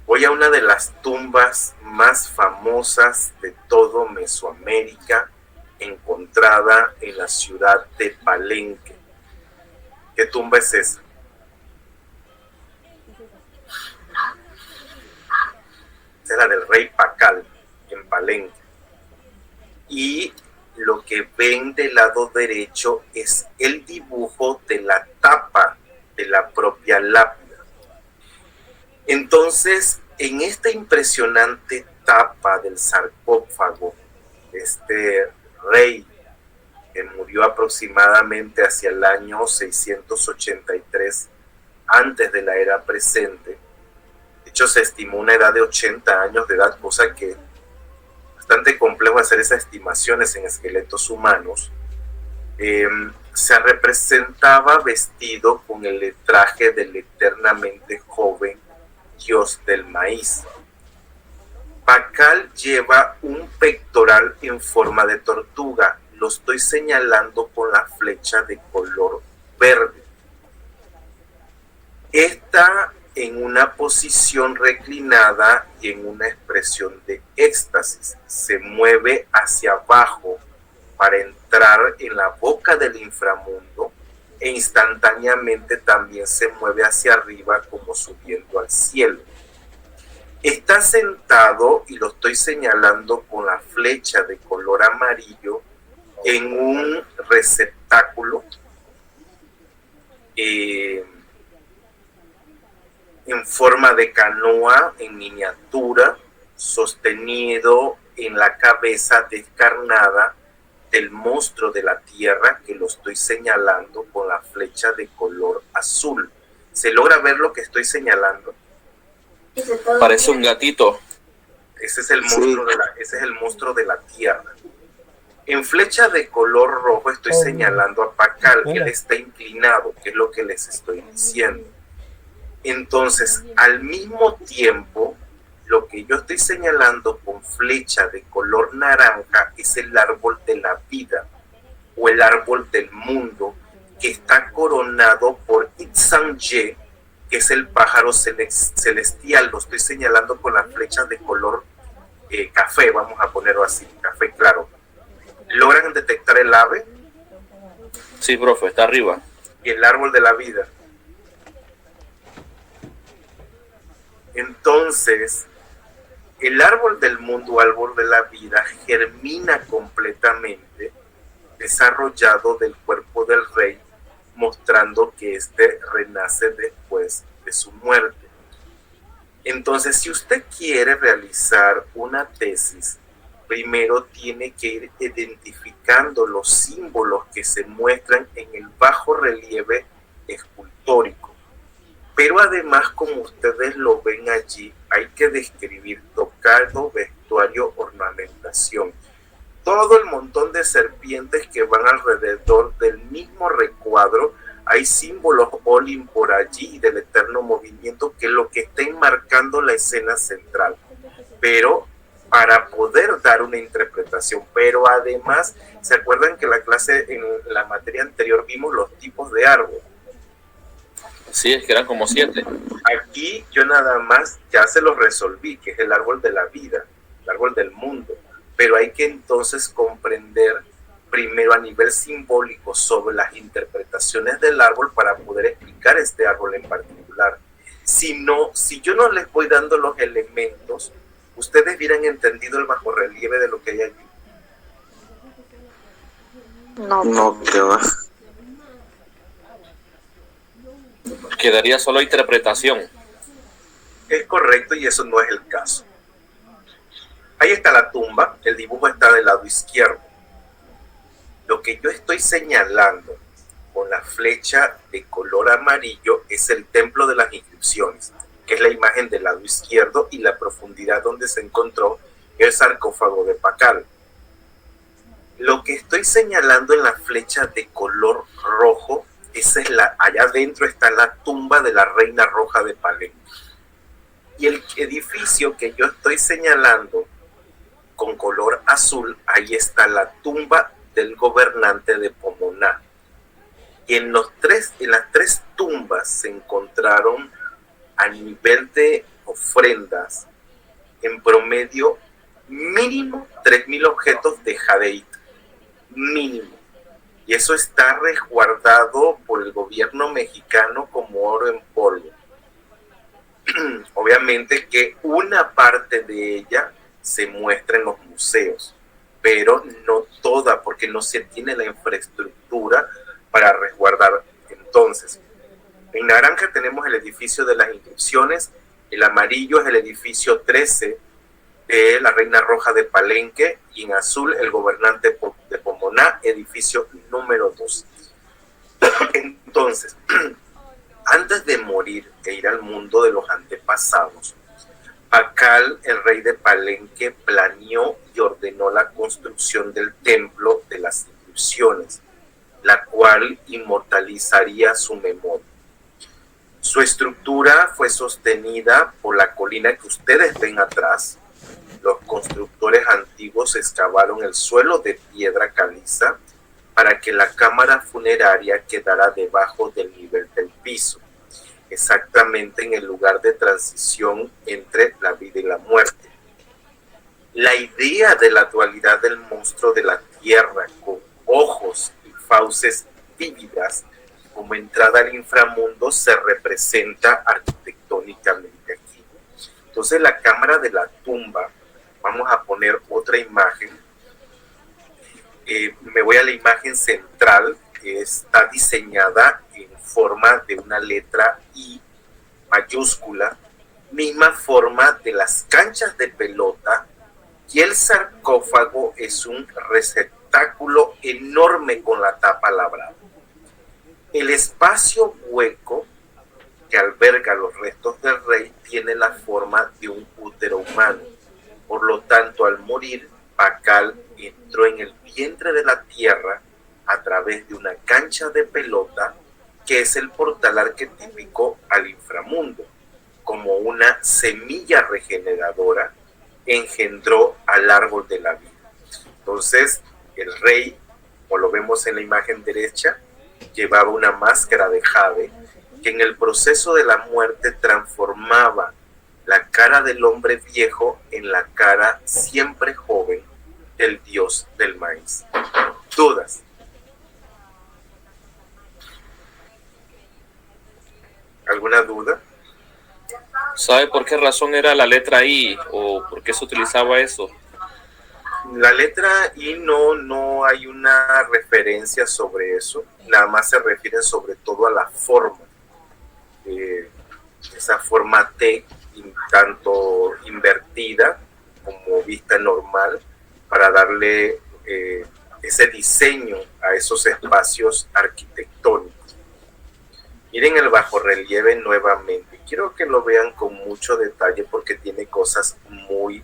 Voy a una de las tumbas más famosas de todo Mesoamérica, encontrada en la ciudad de Palenque. ¿Qué tumba es esa? Es la del rey Pacal, en Palenque. Y lo que ven del lado derecho es el dibujo de la tapa de la propia lápida. Entonces, en esta impresionante tapa del sarcófago, este rey que murió aproximadamente hacia el año 683 antes de la era presente, de hecho se estimó una edad de 80 años de edad, cosa que bastante complejo hacer esas estimaciones en esqueletos humanos. Se representaba vestido con el traje del eternamente joven dios del maíz. Pacal lleva un pectoral en forma de tortuga, lo estoy señalando con la flecha de color verde. Está en una posición reclinada y en una expresión de éxtasis. Se mueve hacia abajo para entrar en la boca del inframundo e instantáneamente también se mueve hacia arriba como subiendo al cielo. Está sentado, y lo estoy señalando con la flecha de color amarillo, en un receptáculo en forma de canoa en miniatura, sostenido en la cabeza descarnada del monstruo de la tierra, que lo estoy señalando con la flecha de color azul. ¿Se logra ver lo que estoy señalando? Parece un gatito. Ese es el monstruo, ese es el monstruo de la tierra. En flecha de color rojo estoy señalando a Pakal, que él está inclinado, que es lo que les estoy diciendo. Entonces, al mismo tiempo, lo que yo estoy señalando con flecha de color naranja es el árbol de la vida, o el árbol del mundo, que está coronado por Itzan-Ye, que es el pájaro celestial. Lo estoy señalando con las flechas de color café, vamos a ponerlo así, café claro. ¿Logran detectar el ave? Sí, profe, está arriba. Y el árbol de la vida. Entonces, el árbol del mundo, árbol de la vida, germina completamente, desarrollado del cuerpo del rey, mostrando que éste renace después de su muerte. Entonces, si usted quiere realizar una tesis, primero tiene que ir identificando los símbolos que se muestran en el bajo relieve escultórico. Pero además, como ustedes lo ven allí, hay que describir tocado, vestuario, ornamentación. Todo el montón de serpientes que van alrededor del mismo recuadro, hay símbolos Olim por allí del eterno movimiento, que es lo que está enmarcando la escena central. Pero para poder dar una interpretación, pero además, ¿se acuerdan que en la clase, en la materia anterior, vimos los tipos de árbol? Sí, es que eran como 7. Aquí yo nada más ya se los resolví, que es el árbol de la vida, el árbol del mundo, pero hay que entonces comprender primero a nivel simbólico sobre las interpretaciones del árbol para poder explicar este árbol en particular. Si yo no les voy dando los elementos, ustedes hubieran entendido el bajorrelieve de lo que hay allí. No, que va. Quedaría solo interpretación. Es correcto, y eso no es el caso. Ahí está la tumba, el dibujo está del lado izquierdo. Lo que yo estoy señalando con la flecha de color amarillo es el templo de las inscripciones, que es la imagen del lado izquierdo y la profundidad donde se encontró el sarcófago de Pakal. Lo que estoy señalando en la flecha de color rojo, allá adentro está la tumba de la reina roja de Palenque. Y el edificio que yo estoy señalando con color azul, ahí está la tumba del gobernante de Pomoná. Y en las tres tumbas se encontraron, a nivel de ofrendas, en promedio mínimo 3.000 objetos de jadeit, mínimo. Y eso está resguardado por el gobierno mexicano como oro en polvo. Obviamente que una parte de ella se muestra en los museos, pero no toda, porque no se tiene la infraestructura para resguardar. Entonces, en naranja tenemos el edificio de las inscripciones, el amarillo es el edificio 13 de la reina roja de Palenque, y en azul el gobernante de Pomoná, edificio número 2. Entonces, antes de morir e ir al mundo de los antepasados, Pakal, el rey de Palenque, planeó y ordenó la construcción del templo de las inscripciones, la cual inmortalizaría su memoria. Su estructura fue sostenida por la colina que ustedes ven atrás. Los constructores antiguos excavaron el suelo de piedra caliza para que la cámara funeraria quedara debajo del nivel del piso, exactamente en el lugar de transición entre la vida y la muerte. La idea de la dualidad del monstruo de la tierra, con ojos y fauces vívidas como entrada al inframundo, se representa arquitectónicamente aquí. Entonces, la cámara de la tumba, vamos a poner otra imagen. Me voy a la imagen central, que está diseñada en forma de una letra I mayúscula, misma forma de las canchas de pelota, y el sarcófago es un receptáculo enorme con la tapa labrada. El espacio hueco que alberga los restos del rey tiene la forma de un útero humano. Por lo tanto, al morir, Pacal entró en el vientre de la tierra a través de una cancha de pelota, que es el portal arquetípico al inframundo. Como una semilla regeneradora, engendró al árbol de la vida. Entonces, el rey, como lo vemos en la imagen derecha, llevaba una máscara de jade que en el proceso de la muerte transformaba la cara del hombre viejo en la cara siempre joven del dios del maíz. ¿Dudas? ¿Alguna duda? ¿Sabe por qué razón era la letra I o por qué se utilizaba eso? La letra I no hay una referencia sobre eso, nada más se refiere sobre todo a la forma. Esa forma T, tanto invertida como vista normal, para darle ese diseño a esos espacios arquitectónicos. Miren el bajorrelieve nuevamente. Quiero que lo vean con mucho detalle porque tiene cosas muy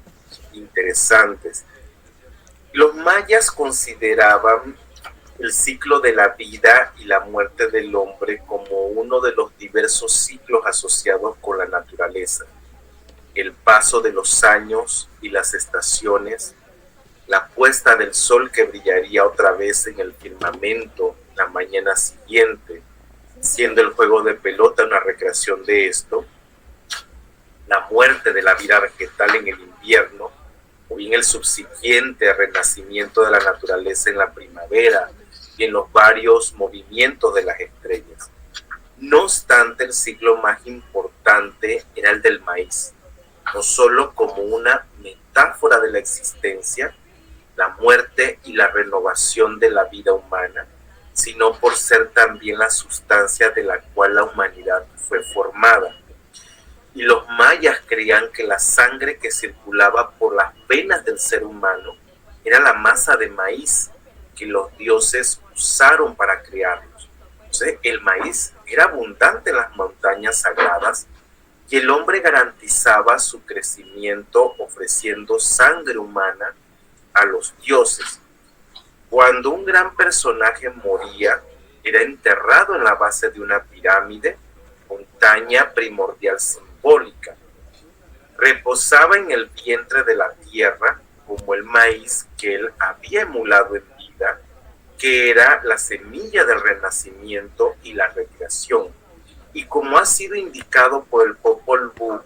interesantes. Los mayas consideraban el ciclo de la vida y la muerte del hombre como uno de los diversos ciclos asociados con la naturaleza. El paso de los años y las estaciones, la puesta del sol que brillaría otra vez en el firmamento la mañana siguiente, siendo el juego de pelota una recreación de esto, la muerte de la vida vegetal en el invierno, o bien el subsiguiente renacimiento de la naturaleza en la primavera y en los varios movimientos de las estrellas. No obstante, el ciclo más importante era el del maíz, no solo como una metáfora de la existencia, la muerte y la renovación de la vida humana, sino por ser también la sustancia de la cual la humanidad fue formada. Y los mayas creían que la sangre que circulaba por las venas del ser humano era la masa de maíz que los dioses usaron para crearlos. Entonces, el maíz era abundante en las montañas sagradas y el hombre garantizaba su crecimiento ofreciendo sangre humana a los dioses. Cuando un gran personaje moría, era enterrado en la base de una pirámide, montaña primordial simbólica. Reposaba en el vientre de la tierra como el maíz que él había emulado en vida, que era la semilla del renacimiento y la recreación. Y como ha sido indicado por el Popol Vuh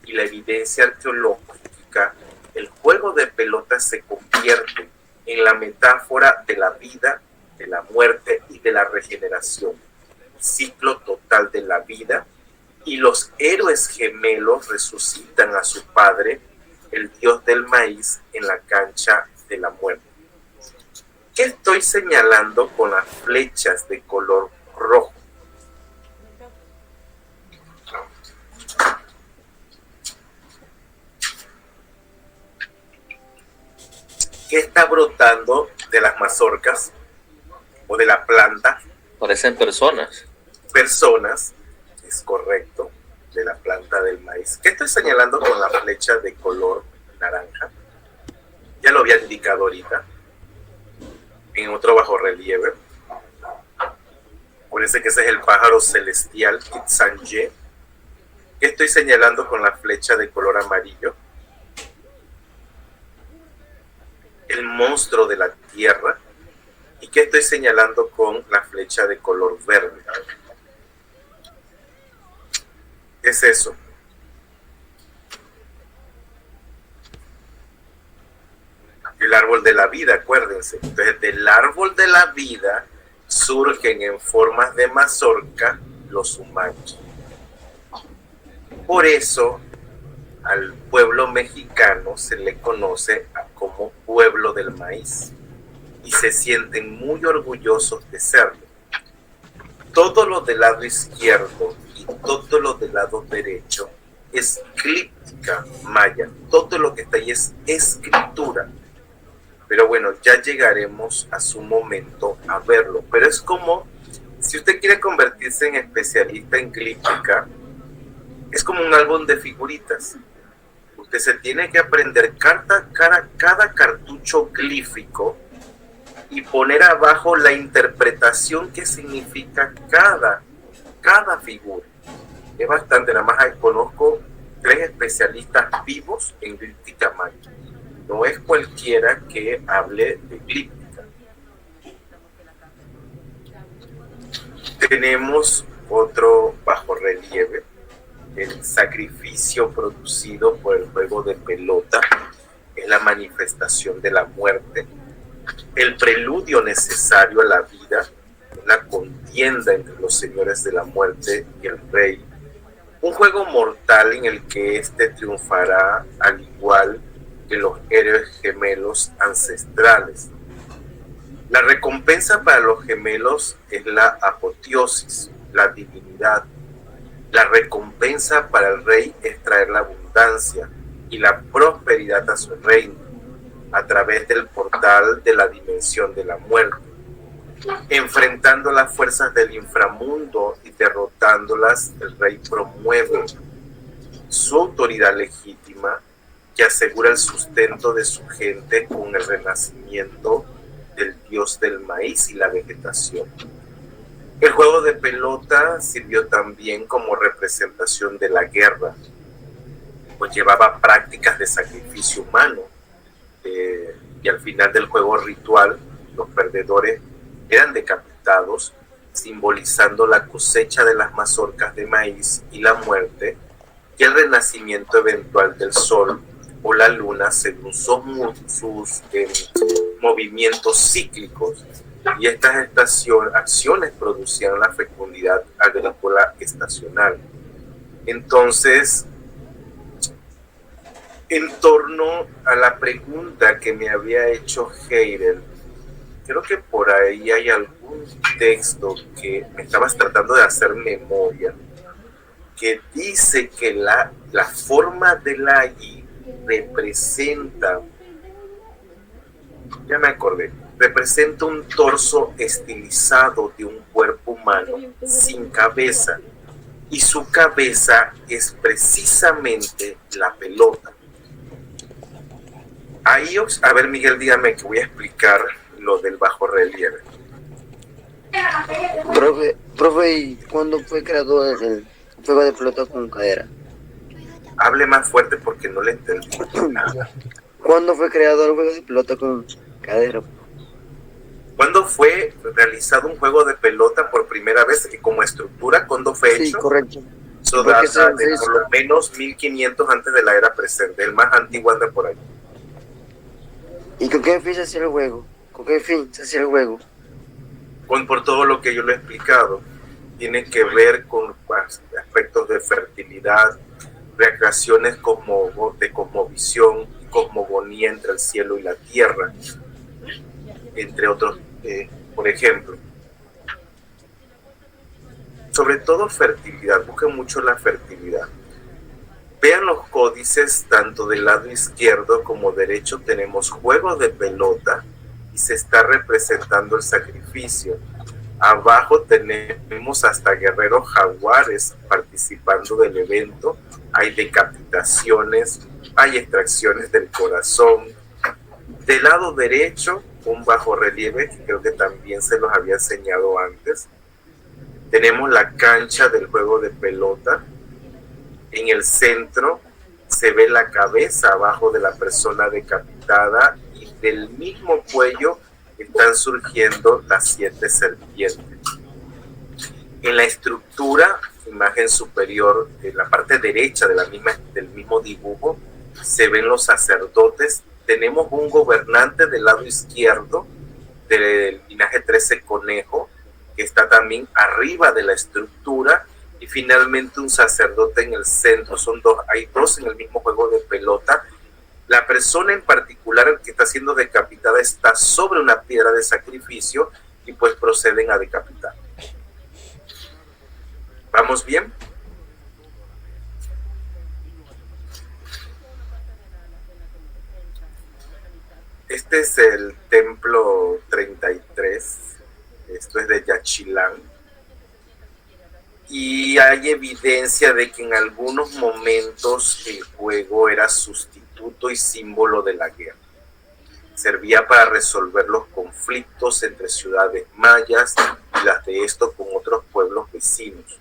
y la evidencia arqueológica, el juego de pelota se convierte en la metáfora de la vida, de la muerte y de la regeneración, ciclo total de la vida, y los héroes gemelos resucitan a su padre, el dios del maíz, en la cancha de la muerte. ¿Qué estoy señalando con las flechas de color rojo? ¿Qué está brotando de las mazorcas o de la planta? Parecen personas. Personas, es correcto, de la planta del maíz. ¿Qué estoy señalando con la flecha de color naranja? Ya lo había indicado ahorita, en otro bajorrelieve. Parece que ese es el pájaro celestial Itzanye. ¿Qué estoy señalando con la flecha de color amarillo? El monstruo de la tierra. ¿Y qué estoy señalando con la flecha de color verde? ¿Qué es eso? El árbol de la vida, acuérdense. Entonces, del árbol de la vida surgen en formas de mazorca los humanos. Por eso, al pueblo mexicano se le conoce como pueblo del maíz y se sienten muy orgullosos de serlo. Todo lo del lado izquierdo y todo lo del lado derecho es clíptica maya, todo lo que está ahí es escritura. Pero bueno, ya llegaremos a su momento a verlo. Pero es como, si usted quiere convertirse en especialista en clíptica, es como un álbum de figuritas. Usted se tiene que aprender cada cartucho glífico y poner abajo la interpretación que significa cada figura. Es bastante, nada más conozco 3 especialistas vivos en clíptica maya. No es cualquiera que hable de clíptica. Tenemos otro bajorrelieve, el sacrificio producido por el juego de pelota, es la manifestación de la muerte, el preludio necesario a la vida, la contienda entre los señores de la muerte y el rey, un juego mortal en el que éste triunfará al igual que los héroes gemelos ancestrales. La recompensa para los gemelos es la apoteosis, la divinidad. La recompensa para el rey es traer la abundancia y la prosperidad a su reino a través del portal de la dimensión de la muerte, enfrentando las fuerzas del inframundo y derrotándolas. El rey promueve su autoridad legítima que asegura el sustento de su gente con el renacimiento del dios del maíz y la vegetación. El juego de pelota sirvió también como representación de la guerra, pues llevaba prácticas de sacrificio humano, y al final del juego ritual los perdedores eran decapitados, simbolizando la cosecha de las mazorcas de maíz y la muerte y el renacimiento eventual del sol o la luna según sus movimientos cíclicos. Y estas acciones producían la fecundidad agrícola estacional. Entonces, en torno a la pregunta que me había hecho Heider, creo que por ahí hay algún texto que me estabas tratando de hacer memoria, que dice que la forma de la I representa, ya me acordé, representa un torso estilizado de un cuerpo humano sin cabeza, y su cabeza es precisamente la pelota. Ahí, a ver, Miguel, dígame que voy a explicar lo del bajorrelieve. Profe, ¿y cuándo fue creado el juego de pelota con cadera? Hable más fuerte porque no le entendí. ¿Cuándo fue creado el juego de pelota con cadera? ¿Cuándo fue realizado un juego de pelota por primera vez como estructura? ¿Cuándo fue hecho? Sí, correcto. Eso data de por lo menos 1500 antes de la era presente. El más antiguo anda por ahí. ¿Y con qué fin se hacía el juego? ¿Con qué fin se hacía el juego? Por todo lo que yo le he explicado. Tiene que ver con aspectos de fertilidad, recreaciones de cosmovisión y cosmogonía entre el cielo y la tierra, entre otros, por ejemplo. Sobre todo fertilidad, busquen mucho la fertilidad. Vean los códices, tanto del lado izquierdo como derecho tenemos juegos de pelota y se está representando el sacrificio. Abajo tenemos hasta guerreros jaguares participando del evento, hay decapitaciones, hay extracciones del corazón. Del lado derecho, un bajorrelieve que creo que también se los había enseñado antes. Tenemos la cancha del juego de pelota. En el centro se ve la cabeza abajo de la persona decapitada y del mismo cuello están surgiendo las 7 serpientes. En la estructura, imagen superior, en la parte derecha de del mismo dibujo, se ven los sacerdotes. Tenemos un gobernante del lado izquierdo del linaje 13 conejo, que está también arriba de la estructura, y finalmente un sacerdote en el centro. Hay dos en el mismo juego de pelota. La persona en particular que está siendo decapitada está sobre una piedra de sacrificio y pues proceden a decapitar. ¿Vamos bien? Este es el templo 33, esto es de Yaxchilán, y hay evidencia de que en algunos momentos el juego era sustituto y símbolo de la guerra. Servía para resolver los conflictos entre ciudades mayas y las de estos con otros pueblos vecinos.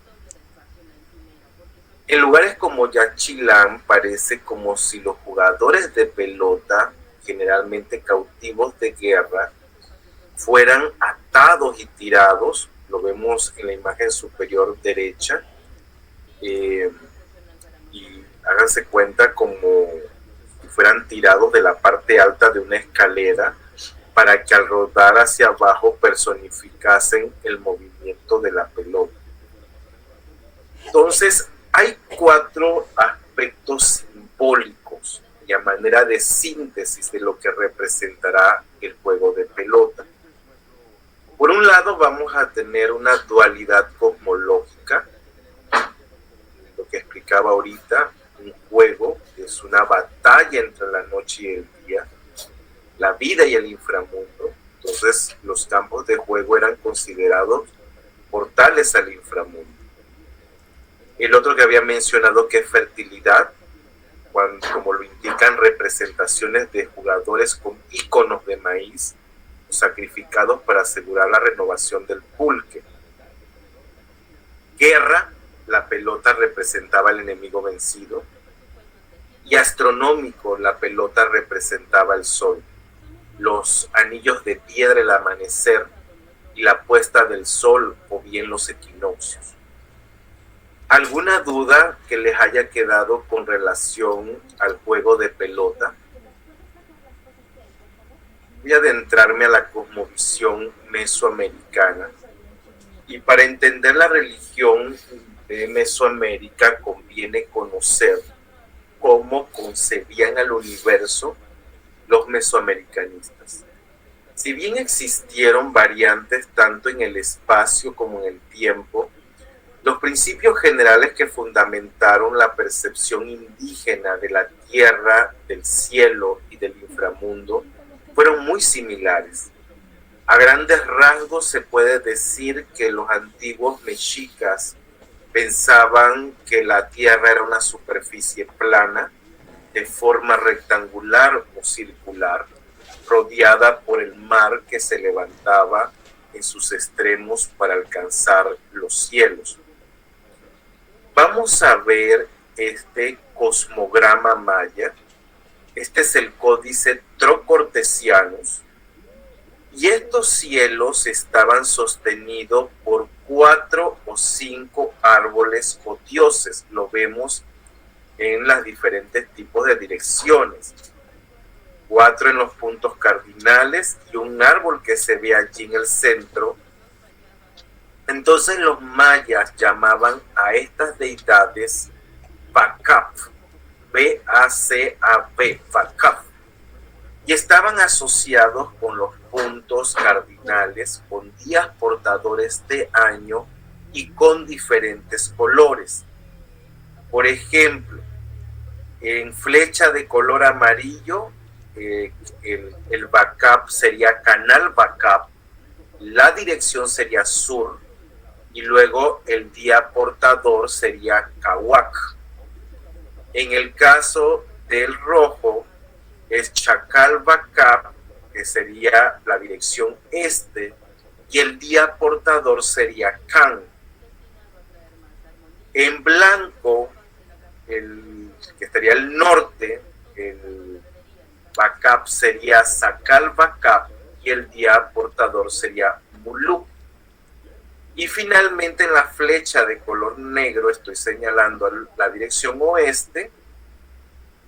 En lugares como Yaxchilán parece como si los jugadores de pelota, generalmente cautivos de guerra, fueran atados y tirados, lo vemos en la imagen superior derecha, y háganse cuenta como si fueran tirados de la parte alta de una escalera para que al rodar hacia abajo personificasen el movimiento de la pelota. Entonces, hay 4 aspectos simbólicos y a manera de síntesis de lo que representará el juego de pelota. Por un lado, vamos a tener una dualidad cosmológica, lo que explicaba ahorita. Un juego es una batalla entre la noche y el día, la vida y el inframundo. Entonces, los campos de juego eran considerados portales al inframundo. El otro que había mencionado, que es fertilidad, como lo indican representaciones de jugadores con íconos de maíz sacrificados para asegurar la renovación del pulque. Guerra, la pelota representaba al enemigo vencido. Y astronómico, la pelota representaba el sol, los anillos de piedra, el amanecer y la puesta del sol, o bien los equinoccios. ¿Alguna duda que les haya quedado con relación al juego de pelota? Voy a adentrarme a la cosmovisión mesoamericana, y para entender la religión de Mesoamérica conviene conocer cómo concebían al universo los mesoamericanistas. Si bien existieron variantes tanto en el espacio como en el tiempo, los principios generales que fundamentaron la percepción indígena de la tierra, del cielo y del inframundo fueron muy similares. A grandes rasgos se puede decir que los antiguos mexicas pensaban que la tierra era una superficie plana, de forma rectangular o circular, rodeada por el mar que se levantaba en sus extremos para alcanzar los cielos. Vamos a ver este cosmograma maya. Este es el códice Trocortesianus, y estos cielos estaban sostenidos por 4 o 5 árboles o dioses. Lo vemos en los diferentes tipos de direcciones. 4 en los puntos cardinales y un árbol que se ve allí en el centro. Entonces los mayas llamaban a estas deidades Bacab, B-A-C-A-B, Bacab, y estaban asociados con los puntos cardinales, con días portadores de año y con diferentes colores. Por ejemplo, en flecha de color amarillo, el Bacab sería Canal Bacab, la dirección sería sur, y luego el día portador sería Cahuac. En el caso del rojo es Chacal Bacab, que sería la dirección este, y el día portador sería Can. En blanco, que estaría el norte, el Bacab sería Sacal Bacab, y el día portador sería Muluk. Y finalmente en la flecha de color negro estoy señalando la dirección oeste.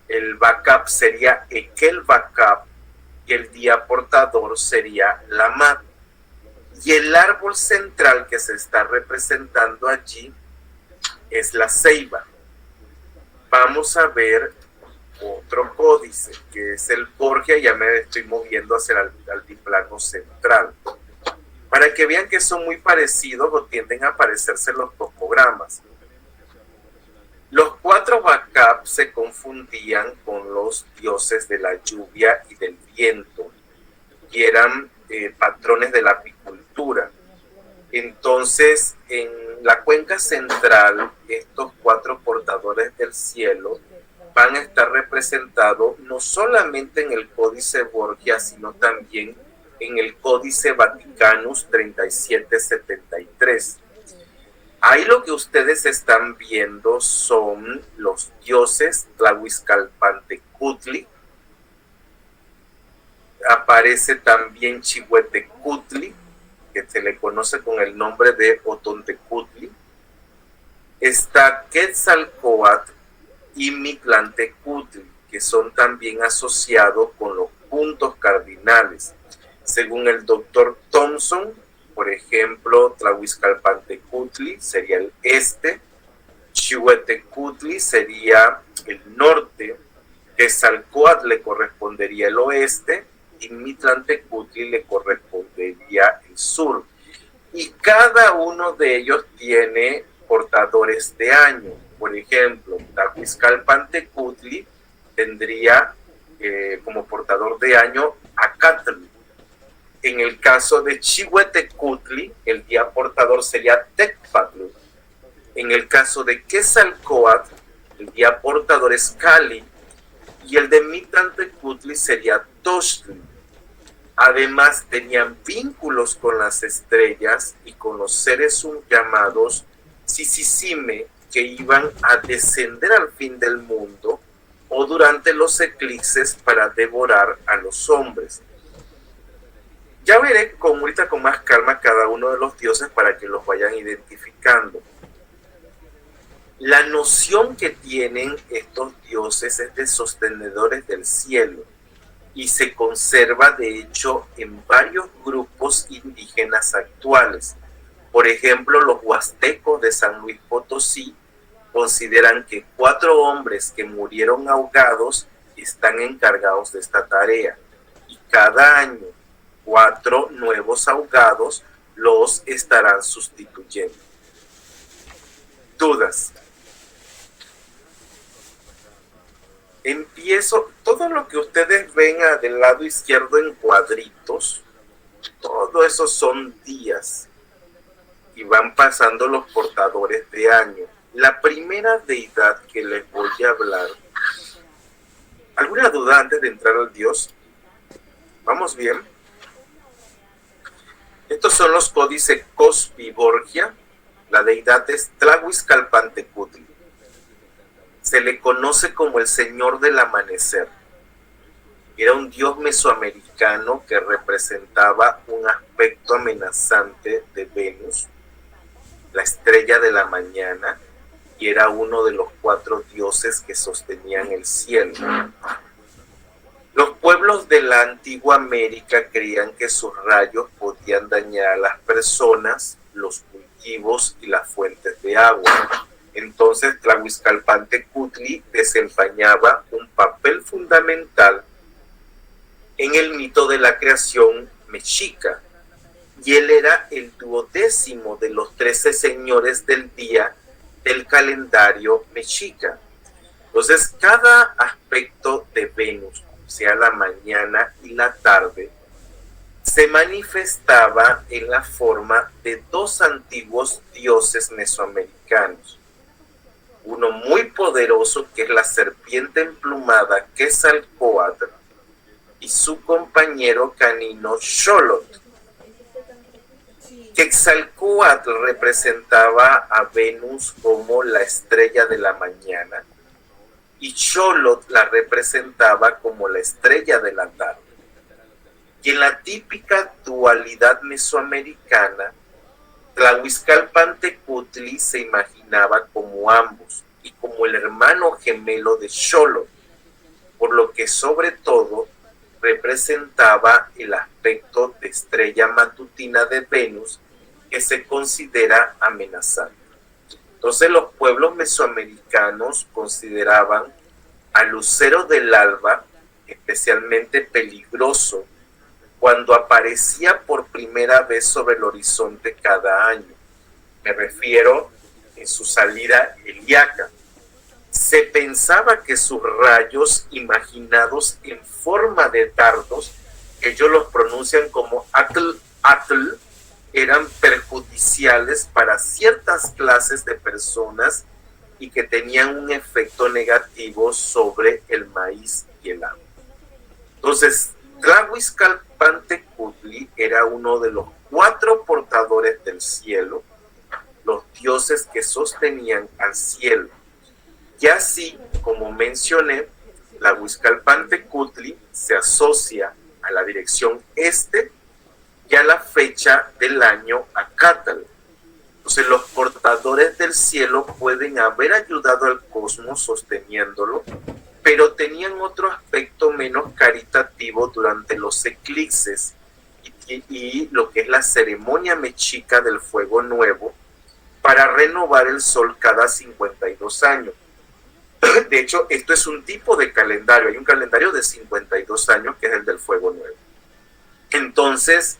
El Bacab sería Ekel Bacab y el día portador sería Lamat. Y el árbol central que se está representando allí es la ceiba. Vamos a ver otro códice que es el Borgia. Ya me estoy moviendo hacia el altiplano central, para que vean que son muy parecidos o tienden a parecerse los cosmogramas. Los 4 Bacab se confundían con los dioses de la lluvia y del viento, y eran patrones de la apicultura. Entonces, en la cuenca central, estos 4 portadores del cielo van a estar representados no solamente en el Códice Borgia, sino también en el Códice Vaticanus 3773. Ahí lo que ustedes están viendo son los dioses Tlahuizcalpantecutli. Aparece también Chihuetecutli, que se le conoce con el nombre de Otontecutli. Está Quetzalcóatl y Mictlantecutli, que son también asociados con los puntos cardinales. Según el doctor Thompson, por ejemplo, Tlahuizcalpantecutli sería el este, Chihuetecutli sería el norte, Quetzalcóatl le correspondería el oeste y Mictlantecutli le correspondería el sur. Y cada uno de ellos tiene portadores de año. Por ejemplo, Tlahuizcalpantecutli tendría como portador de año a Catl. En el caso de Chihuetecutli, el día portador sería Tecpatl. En el caso de Quetzalcóatl, el día portador es Cali. Y el de Mictlantecutli sería Tochtli. Además, tenían vínculos con las estrellas y con los seres llamados Sisisime, que iban a descender al fin del mundo o durante los eclipses para devorar a los hombres. Ya veré ahorita con más calma cada uno de los dioses para que los vayan identificando. La noción que tienen estos dioses es de sostenedores del cielo y se conserva de hecho en varios grupos indígenas actuales. Por ejemplo, los huastecos de San Luis Potosí consideran que 4 hombres que murieron ahogados están encargados de esta tarea y cada año 4 nuevos ahogados los estarán sustituyendo. ¿Dudas? Empiezo, todo lo que ustedes ven del lado izquierdo en cuadritos, todo eso son días y van pasando los portadores de año. La primera deidad que les voy a hablar, ¿alguna duda antes de entrar al dios? ¿Vamos bien? Estos son los códices Cospi Borgia. La deidad es Tlahuizcalpantecutli. Se le conoce como el Señor del Amanecer. Era un dios mesoamericano que representaba un aspecto amenazante de Venus, la estrella de la mañana, y era uno de los 4 dioses que sostenían el cielo. Los pueblos de la antigua América creían que sus rayos podían dañar a las personas, los cultivos y las fuentes de agua. Entonces Tlahuizcalpantecutli desempeñaba un papel fundamental en el mito de la creación mexica, y él era el 12º de los 13 señores del día del calendario mexica. Entonces cada aspecto de Venus, o sea la mañana y la tarde, se manifestaba en la forma de 2 antiguos dioses mesoamericanos. Uno muy poderoso, que es la serpiente emplumada Quetzalcóatl, y su compañero canino Xolotl. Quetzalcóatl representaba a Venus como la estrella de la mañana y Xolotl la representaba como la estrella de la tarde. Y en la típica dualidad mesoamericana, Tlahuizcalpantecutli se imaginaba como ambos y como el hermano gemelo de Xolotl, por lo que sobre todo representaba el aspecto de estrella matutina de Venus que se considera amenazante. Entonces los pueblos mesoamericanos consideraban al lucero del alba especialmente peligroso cuando aparecía por primera vez sobre el horizonte cada año. Me refiero en su salida helíaca. Se pensaba que sus rayos, imaginados en forma de dardos, ellos los pronuncian como atl, atl, eran perjudiciales para ciertas clases de personas y que tenían un efecto negativo sobre el maíz y el agua. Entonces, Tlahuizcalpantecutli era uno de los 4 portadores del cielo, los dioses que sostenían al cielo. Y así, como mencioné, Tlahuizcalpantecutli se asocia a la dirección este y a la fecha del año Acatl. Entonces, los portadores del cielo pueden haber ayudado al cosmos sosteniéndolo, pero tenían otro aspecto menos caritativo durante los eclipses y lo que es la ceremonia mexica del fuego nuevo para renovar el sol cada 52 años. De hecho, esto es un tipo de calendario. Hay un calendario de 52 años que es el del fuego nuevo. Entonces,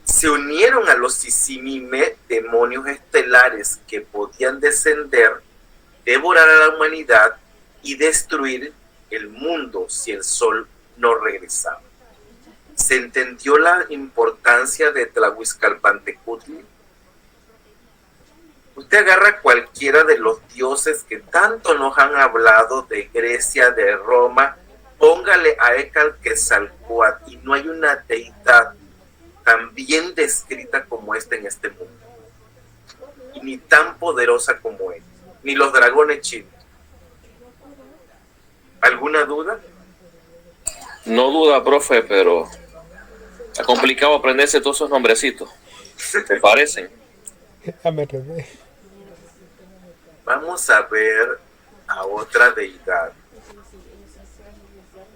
se unieron a los Sisimime, demonios estelares que podían descender, devorar a la humanidad y destruir el mundo si el sol no regresaba. ¿Se entendió la importancia de Tlahuizcalpantecutli? Usted agarra cualquiera de los dioses que tanto nos han hablado de Grecia, de Roma, póngale a Quetzalcóatl y no hay una deidad tan bien descrita como esta en este mundo, y ni tan poderosa como él, ni los dragones chinos. ¿Alguna duda? No duda, profe, pero está complicado aprenderse todos esos nombrecitos. ¿Te parecen? Vamos a ver a otra deidad.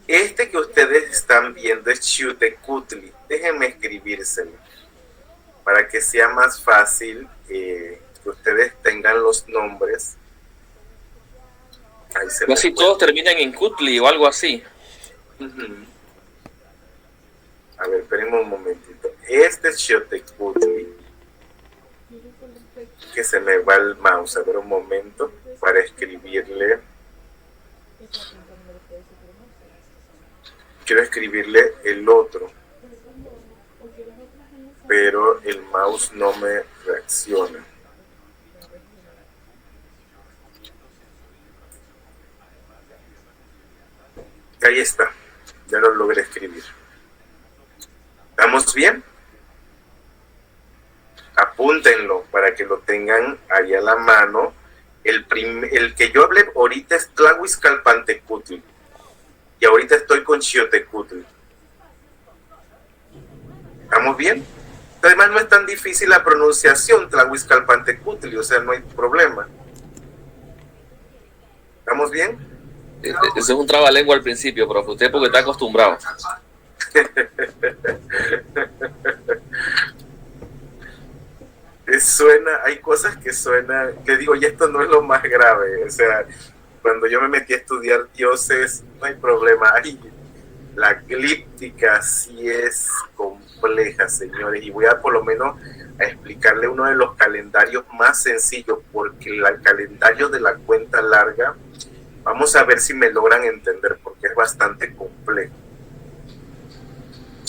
Este que ustedes están viendo es Xiuhtecutli. Déjenme escribírselo para que sea más fácil que ustedes tengan los nombres. Casi todos terminan en Cutli o algo así. A ver, espérenme un momentito. Este es Xiuhtecutli. Que se me va el mouse. A ver un momento para escribirle. Quiero escribirle el otro, pero el mouse no me reacciona. Ahí está, ya lo logré escribir. ¿Estamos bien? Apúntenlo para que lo tengan ahí a la mano. El que yo hablé ahorita es Tlahuizcalpantecutli. Y ahorita estoy con Xiuhtecutli. ¿Estamos bien? Además no es tan difícil la pronunciación, Tlahuizcalpantecutli, o sea, no hay problema. ¿Estamos bien? Eso es un trabalengua al principio, profe. Usted porque está acostumbrado. Suena, hay cosas que suenan, que digo, y esto no es lo más grave, o sea, cuando yo me metí a estudiar dioses, no hay problema. Ay, la glíptica sí es compleja, señores, y voy a por lo menos a explicarle uno de los calendarios más sencillos, porque el calendario de la cuenta larga, vamos a ver si me logran entender, porque es bastante complejo.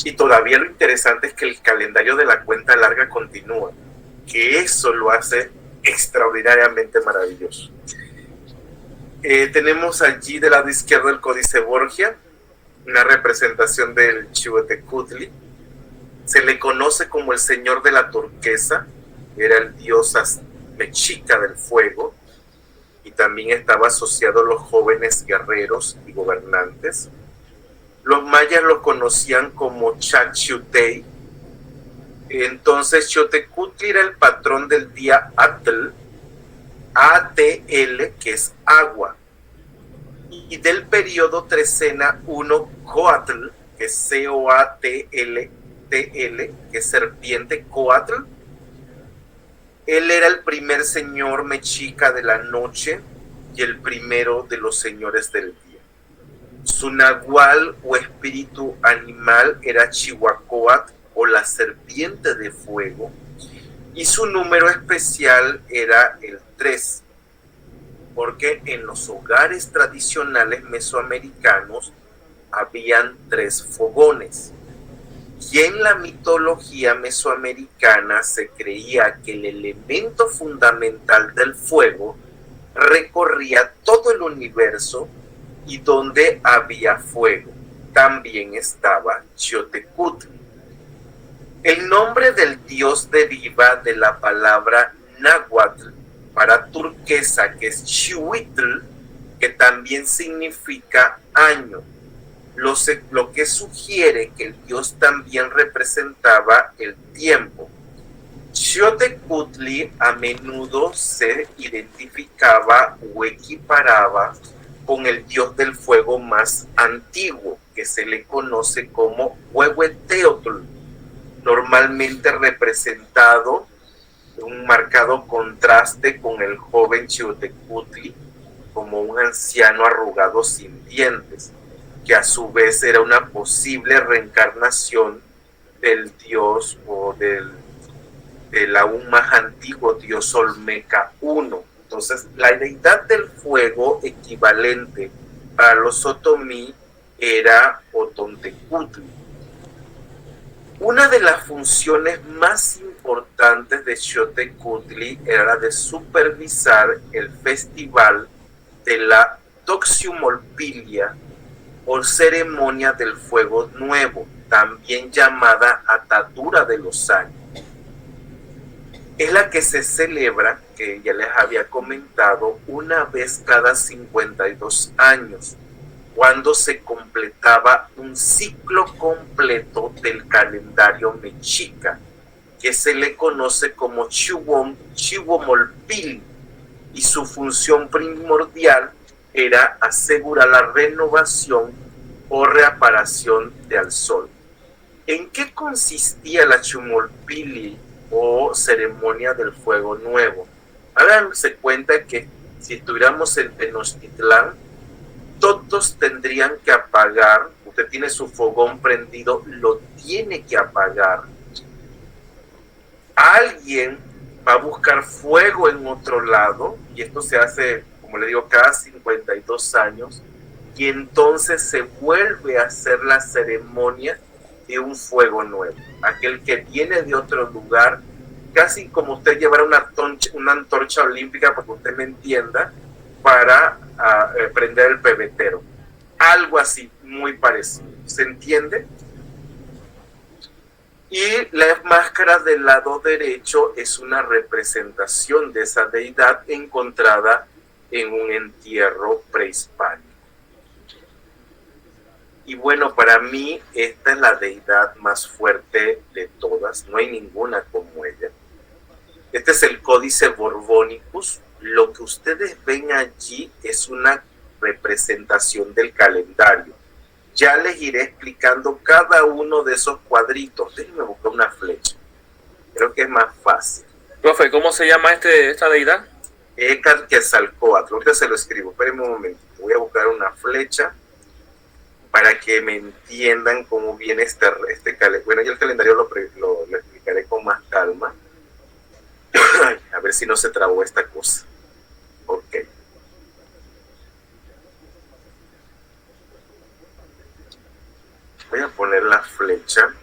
Y todavía lo interesante es que el calendario de la cuenta larga continúa, que eso lo hace extraordinariamente maravilloso. Tenemos allí del lado izquierdo el Códice Borgia, una representación del Xiuhtecutli. Se le conoce como el señor de la turquesa, era el dios mexica del fuego, y también estaba asociado a los jóvenes guerreros y gobernantes. Los mayas lo conocían como Chacchiutei. Entonces Xiuhtecutli era el patrón del día Atl, ATL, que es agua, y del periodo trecena 1 Coatl, que es COATL, que es serpiente Coatl. Él era el primer señor mexica de la noche y el primero de los señores del día. Su nahual o espíritu animal era Chihuacoatl, o la serpiente de fuego, y su número especial era el 3, porque en los hogares tradicionales mesoamericanos habían 3 fogones. Y en la mitología mesoamericana se creía que el elemento fundamental del fuego recorría todo el universo y donde había fuego también estaba Xiotecutli. El nombre del dios deriva de la palabra náhuatl para turquesa, que es Xihuitl, que también significa año, lo que sugiere que el dios también representaba el tiempo. Xiotecutli a menudo se identificaba o equiparaba con el dios del fuego más antiguo, que se le conoce como Huehueteotl, normalmente representado en un marcado contraste con el joven Xiotecutli como un anciano arrugado sin dientes, que a su vez era una posible reencarnación del dios o del aún más antiguo dios Olmeca I. Entonces, la deidad del fuego equivalente para los otomí era Otontecutli. Una de las funciones más importantes de Xiotecutli era la de supervisar el festival de la Toxiumolpilia o ceremonia del fuego nuevo, también llamada atadura de los años. Es la que se celebra, que ya les había comentado, una vez cada 52 años, cuando se completaba un ciclo completo del calendario mexica, que se le conoce como Chihuamolpil, y su función primordial era asegurar la renovación o reaparición del sol. ¿En qué consistía la Chumolpili o ceremonia del fuego nuevo? Háganse cuenta que si estuviéramos en Tenochtitlán, todos tendrían que apagar. Usted tiene su fogón prendido, lo tiene que apagar. Alguien va a buscar fuego en otro lado, y esto se hace, como le digo, cada 52 años, y entonces se vuelve a hacer la ceremonia de un fuego nuevo. Aquel que viene de otro lugar, casi como usted llevar una antorcha olímpica, para que usted me entienda, para prender el pebetero. Algo así, muy parecido. ¿Se entiende? Y la máscara del lado derecho es una representación de esa deidad encontrada en un entierro prehispánico. Y bueno, para mí esta es la deidad más fuerte de todas, no hay ninguna como ella. Este es el Códice Borbonicus. Lo que ustedes ven allí es una representación del calendario. Ya les iré explicando cada uno de esos cuadritos. Déjenme buscar una flecha. Creo que es más fácil. Profe, ¿cómo se llama esta deidad? Quetzalcóatl. Ahorita se lo escribo. Espérenme un momento. Voy a buscar una flecha para que me entiendan cómo viene este calendario. Bueno, yo el calendario lo explicaré con más calma. A ver si no se trabó esta cosa. Ok. Voy a poner la flecha.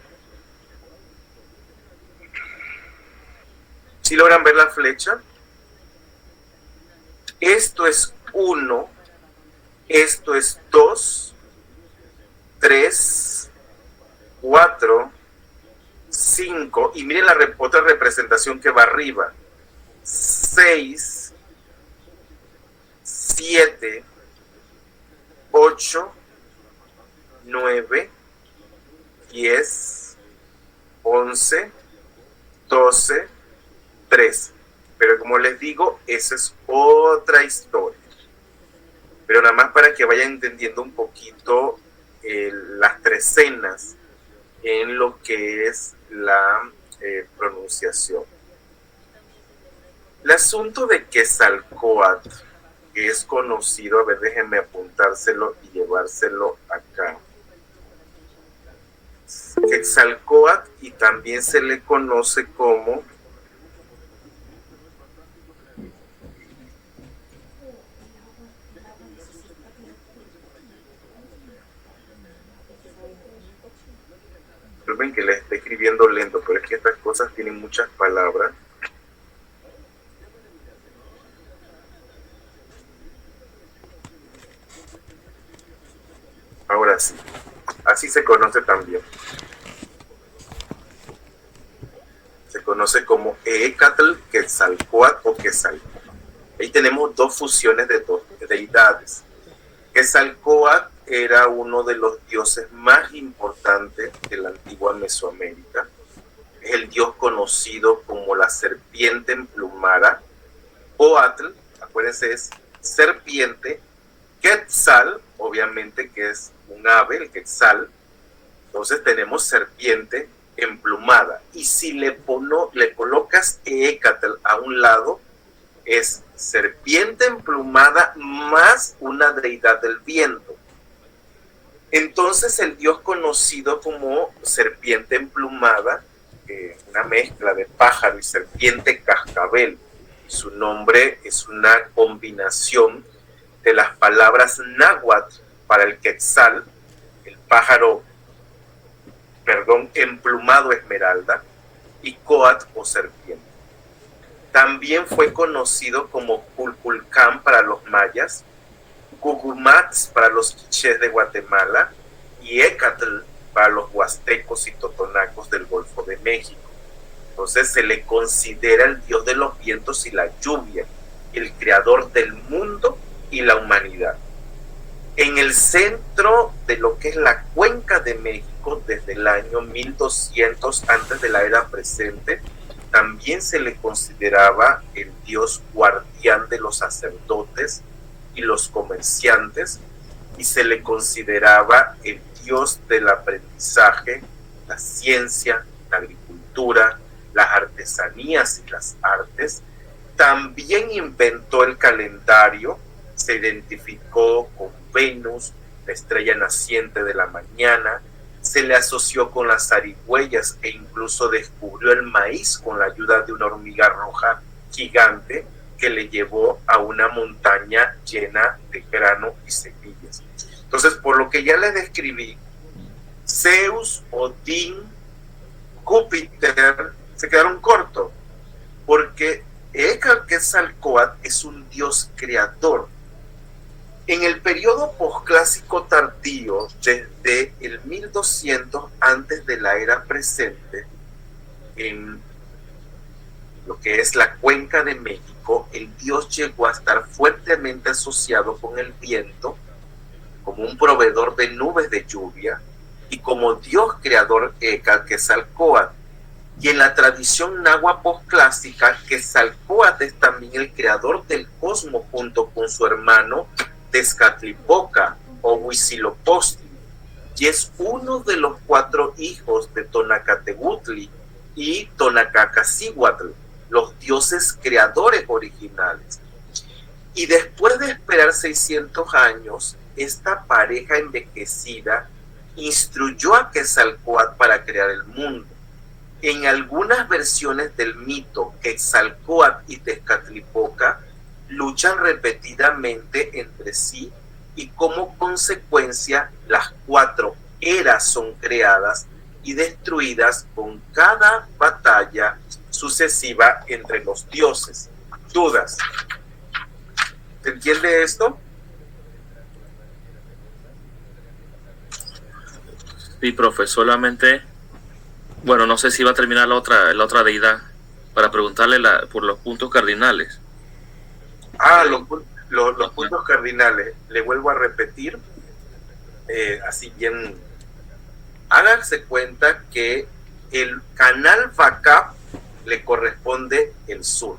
¿Sí logran ver la flecha? Esto es 1, esto es 2, 3, 4, 5, y miren la otra representación que va arriba. 6, 7, 8, 9, 10, 11, 12, 13. Pero como les digo, esa es otra historia. Pero nada más para que vayan entendiendo un poquito las trecenas en lo que es la pronunciación. El asunto de Quetzalcóatl, que es conocido, a ver, déjenme apuntárselo y llevárselo acá. Quetzalcóatl, y también se le conoce como Disculpen que les esté escribiendo lento, pero es que estas cosas tienen muchas palabras. Ahora sí, así se conoce también. Se conoce como Eecatl, Quetzalcóatl o Quetzalcóatl. Ahí tenemos dos fusiones de dos deidades. Quetzalcóatl era uno de los dioses más importantes de la antigua Mesoamérica. Es el dios conocido como la serpiente emplumada. Coatl, acuérdense, es serpiente. Quetzal, obviamente que es un ave, el quetzal. Entonces tenemos serpiente emplumada. Y si le colocas Eecatl a un lado, es serpiente emplumada más una deidad del viento. Entonces el dios conocido como serpiente emplumada, una mezcla de pájaro y serpiente cascabel, su nombre es una combinación de las palabras náhuatl para el quetzal, el pájaro, emplumado esmeralda, y coatl o serpiente. También fue conocido como Culculcán para los mayas, Cucumats para los quichés de Guatemala y Ecatl para los huastecos y totonacos del Golfo de México. Entonces se le considera el dios de los vientos y la lluvia, el creador del mundo y la humanidad. En el centro de lo que es la cuenca de México, desde el año 1200 antes de la era presente, también se le consideraba el dios guardián de los sacerdotes y los comerciantes, y se le consideraba el dios del aprendizaje, la ciencia, la agricultura, las artesanías y las artes. También inventó el calendario, se identificó con Venus, la estrella naciente de la mañana, se le asoció con las zarigüeyas e incluso descubrió el maíz con la ayuda de una hormiga roja gigante que le llevó a una montaña llena de grano y semillas. Entonces, por lo que ya les describí, Zeus, Odín, Júpiter se quedaron cortos, porque Quetzalcóatl es un dios creador. En el periodo posclásico tardío, desde el 1200 antes de la era presente, en lo que es la cuenca de México, el dios llegó a estar fuertemente asociado con el viento, como un proveedor de nubes de lluvia, y como dios creador Quetzalcóatl. Y en la tradición náhuatl posclásica, Quetzalcóatl es también el creador del cosmos junto con su hermano Tezcatlipoca o Huitzilopochtli, y es uno de los 4 hijos de Tonacateputli y Tonacacacihuatl, los dioses creadores originales. Y después de esperar 600 años, esta pareja envejecida instruyó a Quetzalcóatl para crear el mundo. En algunas versiones del mito, Quetzalcóatl y Tezcatlipoca luchan repetidamente entre sí, y como consecuencia las 4 eras son creadas y destruidas con cada batalla sucesiva entre los dioses. ¿Dudas? ¿Se entiende esto? Sí, profe, solamente, bueno, no sé si va a terminar la otra deidad para preguntarle por los puntos cardinales. Los puntos cardinales, le vuelvo a repetir, así bien, háganse cuenta que el canal Bacap le corresponde el sur,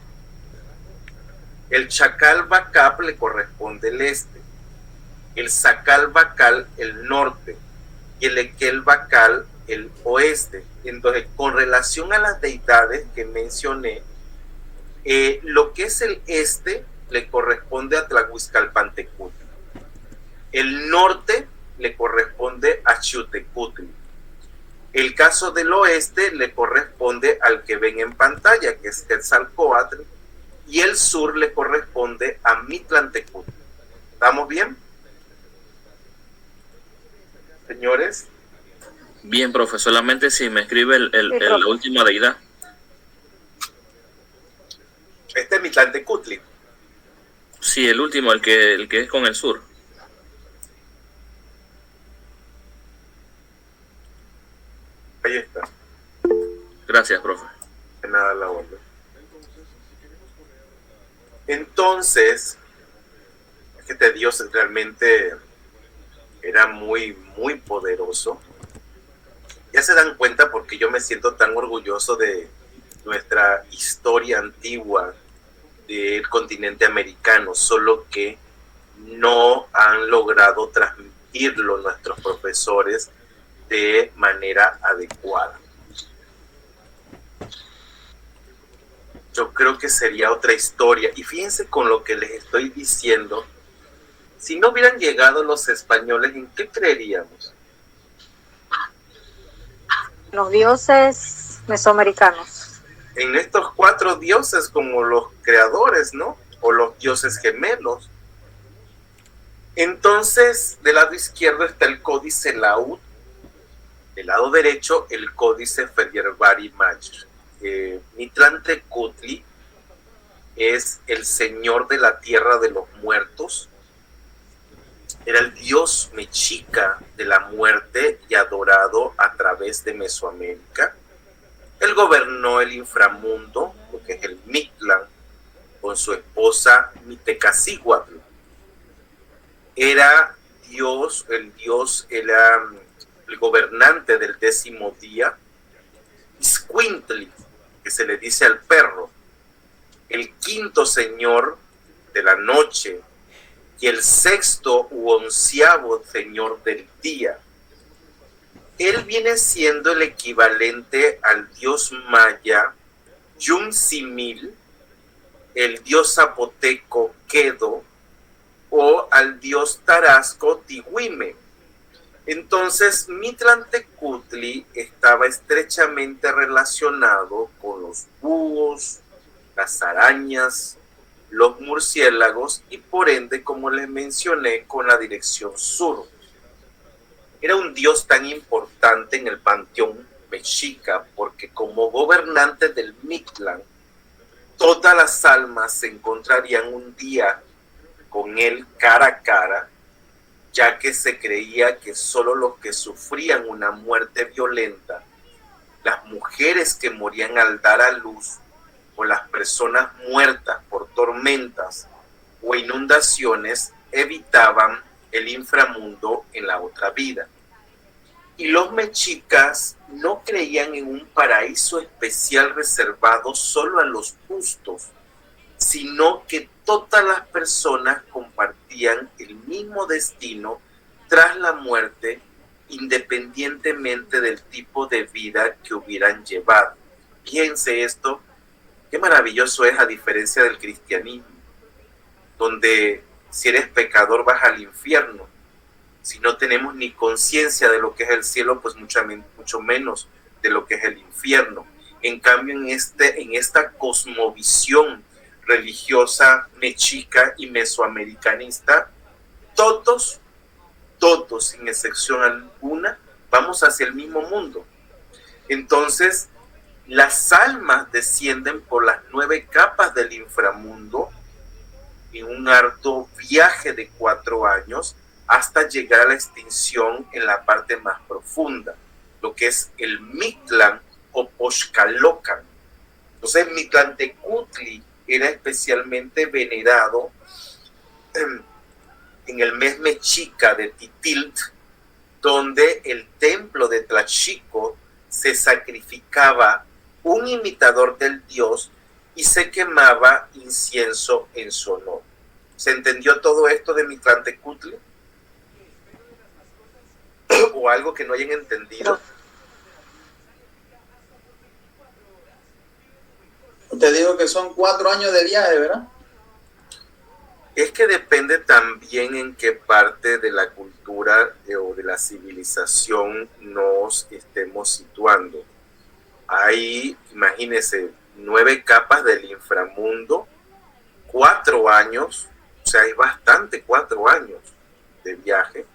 el Chacal Bacap le corresponde el este, el Zacal Bacal el norte y el Equel Bacal el oeste. Entonces, con relación a las deidades que mencioné, lo que es el este le corresponde a Tlahuizcalpantecutli, el norte le corresponde a Xiutecutli, el caso del oeste le corresponde al que ven en pantalla, que es Quetzalcóatl, y el sur le corresponde a Mitlantecutli. ¿Estamos bien, señores? Bien, profe, solamente si me escribe la última deidad. Este es Mitlantecutli. Sí, el último, el que es con el sur. Ahí está. Gracias, profe. De nada, la orden. Entonces, este Dios realmente era muy, muy poderoso. Ya se dan cuenta porque yo me siento tan orgulloso de nuestra historia antigua del continente americano, solo que no han logrado transmitirlo nuestros profesores de manera adecuada. Yo creo que sería otra historia. Y fíjense con lo que les estoy diciendo. Si no hubieran llegado los españoles, ¿en qué creeríamos? Los dioses mesoamericanos. En estos 4 dioses como los creadores, ¿no? O los dioses gemelos. Entonces, del lado izquierdo está el códice Laúd. Del lado derecho, el códice Feyerabadi Mayer. Mitlantecutli es el señor de la tierra de los muertos. Era el dios mexica de la muerte y adorado a través de Mesoamérica. Él gobernó el inframundo, lo que es el Mictlán, con su esposa Mitecacíhuatl. Era Dios, era el gobernante del 10º día. Izcuintli, que se le dice al perro, el 5º señor de la noche y el 6º u 11º señor del día. Él viene siendo el equivalente al dios maya Yumsimil, el dios zapoteco Quedo o al dios tarasco Tihuime. Entonces, Mitlantecutli estaba estrechamente relacionado con los búhos, las arañas, los murciélagos y por ende, como les mencioné, con la dirección sur. Era un dios tan importante en el panteón mexica porque como gobernante del Mictlán, todas las almas se encontrarían un día con él cara a cara, ya que se creía que solo los que sufrían una muerte violenta, las mujeres que morían al dar a luz, o las personas muertas por tormentas o inundaciones, evitaban el inframundo en la otra vida. Y los mexicas no creían en un paraíso especial reservado solo a los justos, sino que todas las personas compartían el mismo destino tras la muerte, independientemente del tipo de vida que hubieran llevado. Fíjense esto, qué maravilloso es a diferencia del cristianismo, donde si eres pecador vas al infierno. Si no tenemos ni conciencia de lo que es el cielo, pues mucho menos de lo que es el infierno. En cambio, en esta cosmovisión religiosa mexica y mesoamericanista, todos, sin excepción alguna, vamos hacia el mismo mundo. Entonces, las almas descienden por las 9 capas del inframundo en un arduo viaje de 4 años hasta llegar a la extinción en la parte más profunda, lo que es el Mictlán o Poxcalocan. Entonces, Mitlantecutli era especialmente venerado en el mes mexica de Titilt, donde el templo de Tlaxico se sacrificaba un imitador del dios y se quemaba incienso en su honor. ¿Se entendió todo esto de Mitlantecutli? ¿O algo que no hayan entendido? Usted dijo que son 4 años de viaje, ¿verdad? Es que depende también en qué parte de la cultura o de la civilización nos estemos situando. Hay, imagínense, 9 capas del inframundo, 4 años, o sea, es bastante 4 años de viaje.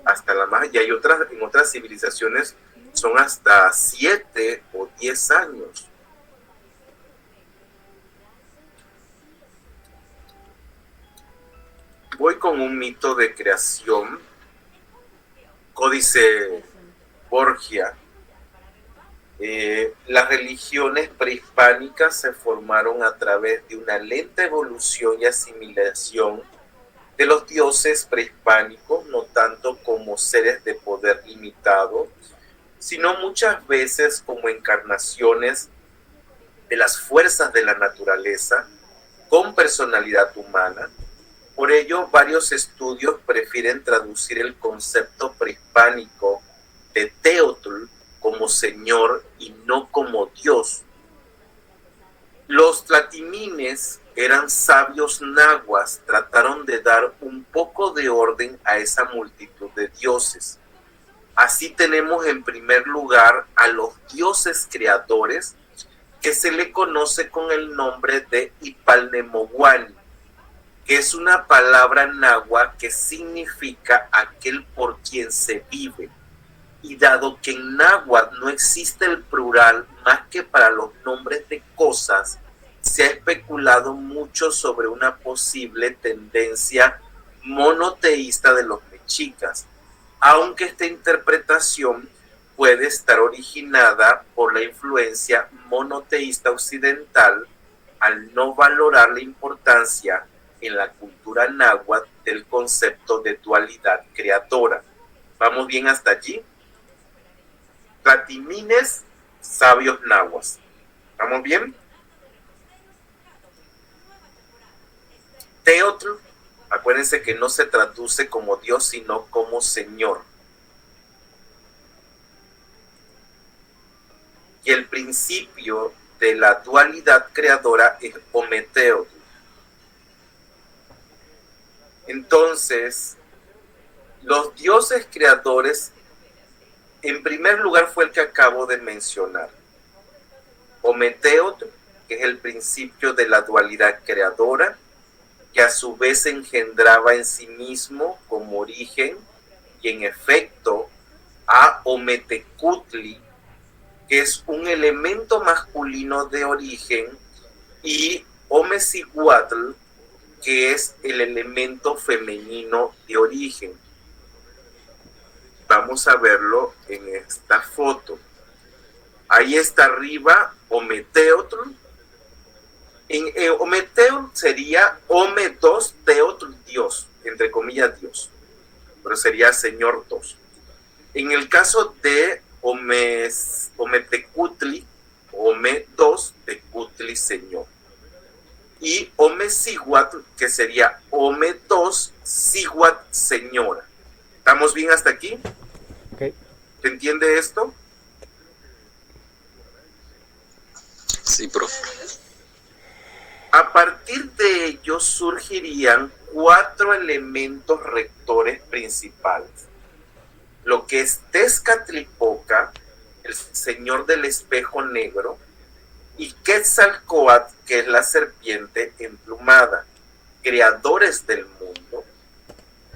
hasta la más, y hay otras, en otras civilizaciones son hasta 7 o 10 años. Voy con un mito de creación, Códice Borgia. Las religiones prehispánicas se formaron a través de una lenta evolución y asimilación de los dioses prehispánicos, no tanto como seres de poder limitado, sino muchas veces como encarnaciones de las fuerzas de la naturaleza con personalidad humana. Por ello, varios estudios prefieren traducir el concepto prehispánico de Teotl como señor y no como Dios. Los tlatimines eran sabios nahuas, trataron de dar un poco de orden a esa multitud de dioses. Así tenemos en primer lugar a los dioses creadores, que se le conoce con el nombre de Ipalnemohuani, que es una palabra náhuatl que significa aquel por quien se vive. Y dado que en náhuatl no existe el plural más que para los nombres de cosas, se ha especulado mucho sobre una posible tendencia monoteísta de los mexicas, aunque esta interpretación puede estar originada por la influencia monoteísta occidental al no valorar la importancia en la cultura náhuatl del concepto de dualidad creadora. ¿Vamos bien hasta allí? Tlatimines, sabios nahuas. ¿Vamos bien? Teotl, acuérdense que no se traduce como Dios, sino como Señor. Y el principio de la dualidad creadora es Ometeotl. Entonces, los dioses creadores, en primer lugar, fue el que acabo de mencionar. Ometeotl, que es el principio de la dualidad creadora, que a su vez se engendraba en sí mismo como origen, y en efecto a Ometecutli, que es un elemento masculino de origen, y Omecihuatl, que es el elemento femenino de origen. Vamos a verlo en esta foto. Ahí está arriba Ometeotl. Ometeotl sería Ome 2 Teotl, Dios, entre comillas Dios, pero sería Señor 2. En el caso de Ometecutli, Ome 2 Tecutli, Señor. Y Omecihuatl, que sería Ome 2 Cihuatl, señora. ¿Estamos bien hasta aquí? Okay. ¿Se entiende esto? Sí, profe. A partir de ellos surgirían 4 elementos rectores principales. Lo que es Tezcatlipoca, el señor del espejo negro, y Quetzalcóatl, que es la serpiente emplumada, creadores del mundo,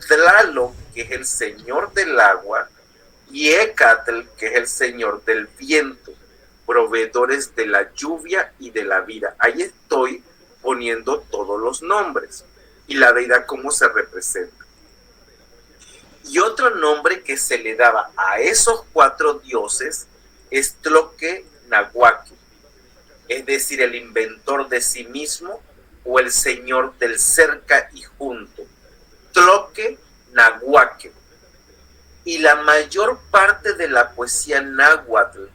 Tlaloc, que es el señor del agua, y Ecatl, que es el señor del viento, proveedores de la lluvia y de la vida. Ahí estoy poniendo todos los nombres y la deidad cómo se representa. Y otro nombre que se le daba a esos 4 dioses es Tloquenahuaque, es decir, el inventor de sí mismo o el señor del cerca y junto. Tloquenahuaque. Y la mayor parte de la poesía náhuatl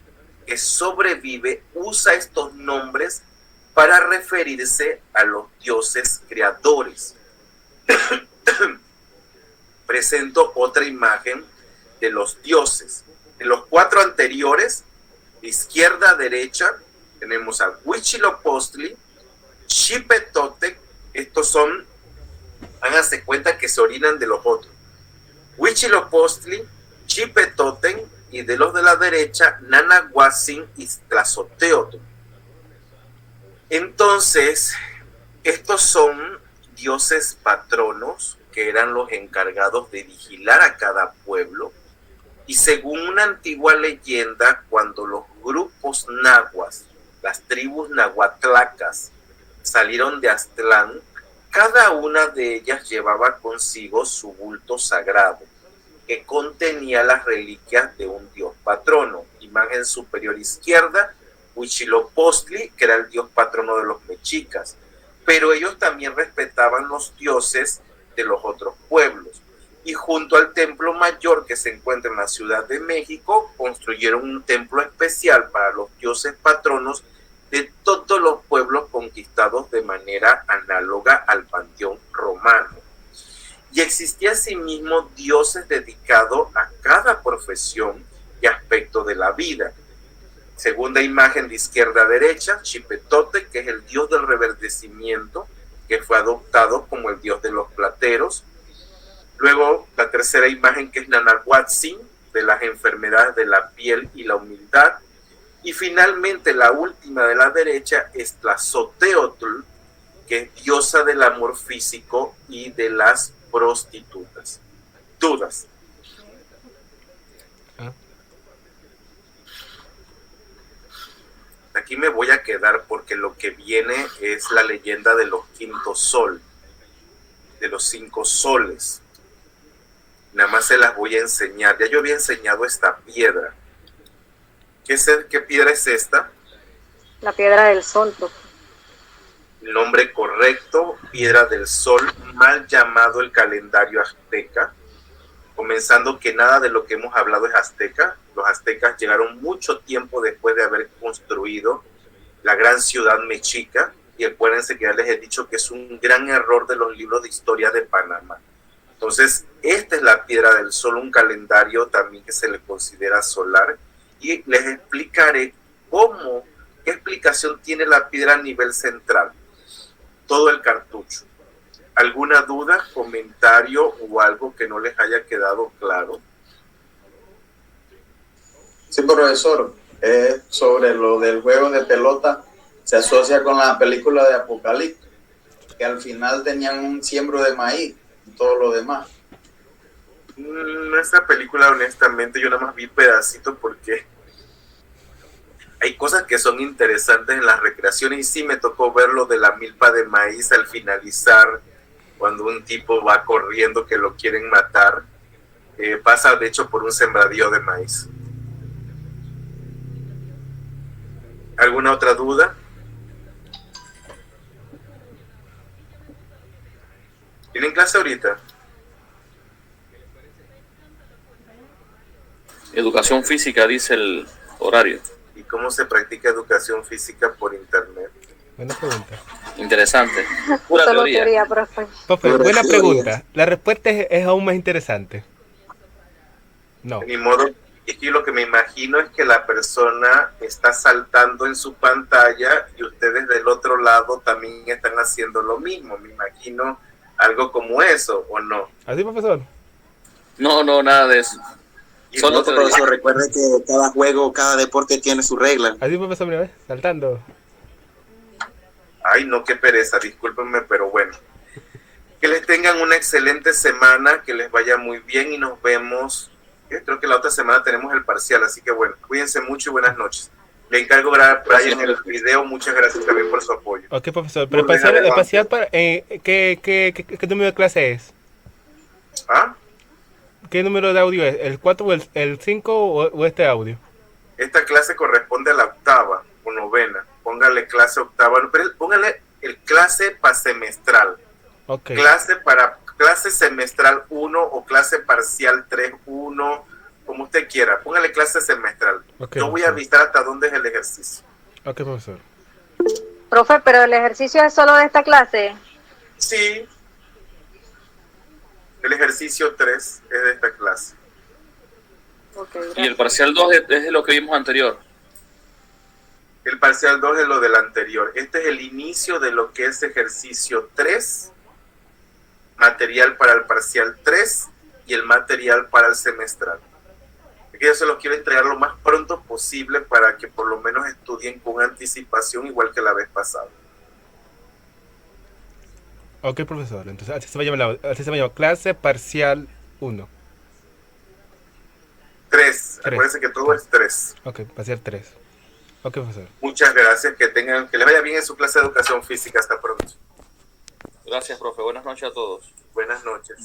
que sobrevive usa estos nombres para referirse a los dioses creadores. Presento otra imagen de los dioses. De los 4 anteriores, de izquierda a derecha, tenemos a Huitzilopochtli, Xipetotec. Estos son, háganse cuenta que se orinan de los otros. Huitzilopochtli, Xipetotec, y de los de la derecha, Nanahuatzin y Tlazoteotl. Entonces, estos son dioses patronos que eran los encargados de vigilar a cada pueblo. Y según una antigua leyenda, cuando los grupos nahuas, las tribus nahuatlacas, salieron de Aztlán, cada una de ellas llevaba consigo su bulto sagrado, que contenía las reliquias de un dios patrono. Imagen superior izquierda, Huitzilopochtli, que era el dios patrono de los mexicas, pero ellos también respetaban los dioses de los otros pueblos. Y junto al templo mayor que se encuentra en la Ciudad de México, construyeron un templo especial para los dioses patronos de todos los pueblos conquistados de manera análoga al panteón romano. Y existía asimismo dioses dedicados a cada profesión y aspecto de la vida. Segunda imagen de izquierda a derecha, Xipetote, que es el dios del reverdecimiento, que fue adoptado como el dios de los plateros. Luego la tercera imagen, que es Nanahuatzin, de las enfermedades de la piel y la humildad. Y finalmente la última de la derecha es Tlazoteotl, que es diosa del amor físico y de las prostitutas. Dudas. Aquí me voy a quedar porque lo que viene es la leyenda de los quintos sol, de los 5 soles. Nada más se las voy a enseñar. Ya yo había enseñado esta piedra. ¿Qué piedra es esta? La piedra del sol, profe. El nombre correcto, piedra del sol, mal llamado el calendario azteca. Comenzando que nada de lo que hemos hablado es azteca. Los aztecas llegaron mucho tiempo después de haber construido la gran ciudad mexica. Y acuérdense que ya les he dicho que es un gran error de los libros de historia de Panamá. Entonces, esta es la piedra del sol, un calendario también que se le considera solar. Y les explicaré qué explicación tiene la piedra a nivel central. Todo el cartucho. ¿Alguna duda, comentario o algo que no les haya quedado claro? Sí, profesor. Sobre lo del juego de pelota, se asocia con la película de Apocalipsis, que al final tenían un siembro de maíz y todo lo demás. Esta película, honestamente, yo nada más vi pedacitos porque hay cosas que son interesantes en las recreaciones y sí me tocó ver lo de la milpa de maíz al finalizar, cuando un tipo va corriendo que lo quieren matar. Pasa de hecho por un sembradío de maíz. ¿Alguna otra duda? ¿Tienen clase ahorita? Educación física, dice el horario. ¿Y cómo se practica educación física por internet? Buena pregunta. Interesante. Pura Solo teoría. teoría, profe. Profe, buena pregunta. La respuesta es aún más interesante. No. Ni modo, es que lo que me imagino es que la persona está saltando en su pantalla y ustedes del otro lado también están haciendo lo mismo. Me imagino algo como eso, ¿o no? ¿Así, profesor? No, nada de eso. Y Solo no, teoría. Profesor, recuerde que cada juego, cada deporte tiene su regla. Así, profesor, mira, ¿ves? Saltando. Ay, no, qué pereza, discúlpenme, pero bueno. Que les tengan una excelente semana, que les vaya muy bien y nos vemos. Creo que la otra semana tenemos el parcial, así que bueno, cuídense mucho y buenas noches. Le encargo a Brian el video, muchas gracias también por su apoyo. Ok, profesor, pero el parcial para, ¿qué número de clase es? ¿Ah? ¿Qué número de audio es? ¿El 4 o el 5 o este audio? Esta clase corresponde a la octava o novena. Póngale clase octava, pero póngale el clase para semestral. Ok. Clase semestral 1 o clase parcial 3-1, como usted quiera. Póngale clase semestral. Okay, yo voy a avisar hasta dónde es el ejercicio. Ok, profesor. Profe, pero el ejercicio es solo de esta clase. Sí. El ejercicio 3 es de esta clase. Okay, Y el parcial 2 es de lo que vimos anterior. El parcial 2 es lo del anterior. Este es el inicio de lo que es ejercicio 3, material para el parcial 3 y el material para el semestral. Yo se los quiero entregar lo más pronto posible para que por lo menos estudien con anticipación igual que la vez pasada. Ok, profesor. Entonces, así se llama clase parcial 1. 3. Tres. Acuérdense que todo es 3. Ok, parcial 3. Ok, profesor. Muchas gracias. Que les vaya bien en su clase de educación física. Hasta pronto. Gracias, profe. Buenas noches a todos. Buenas noches.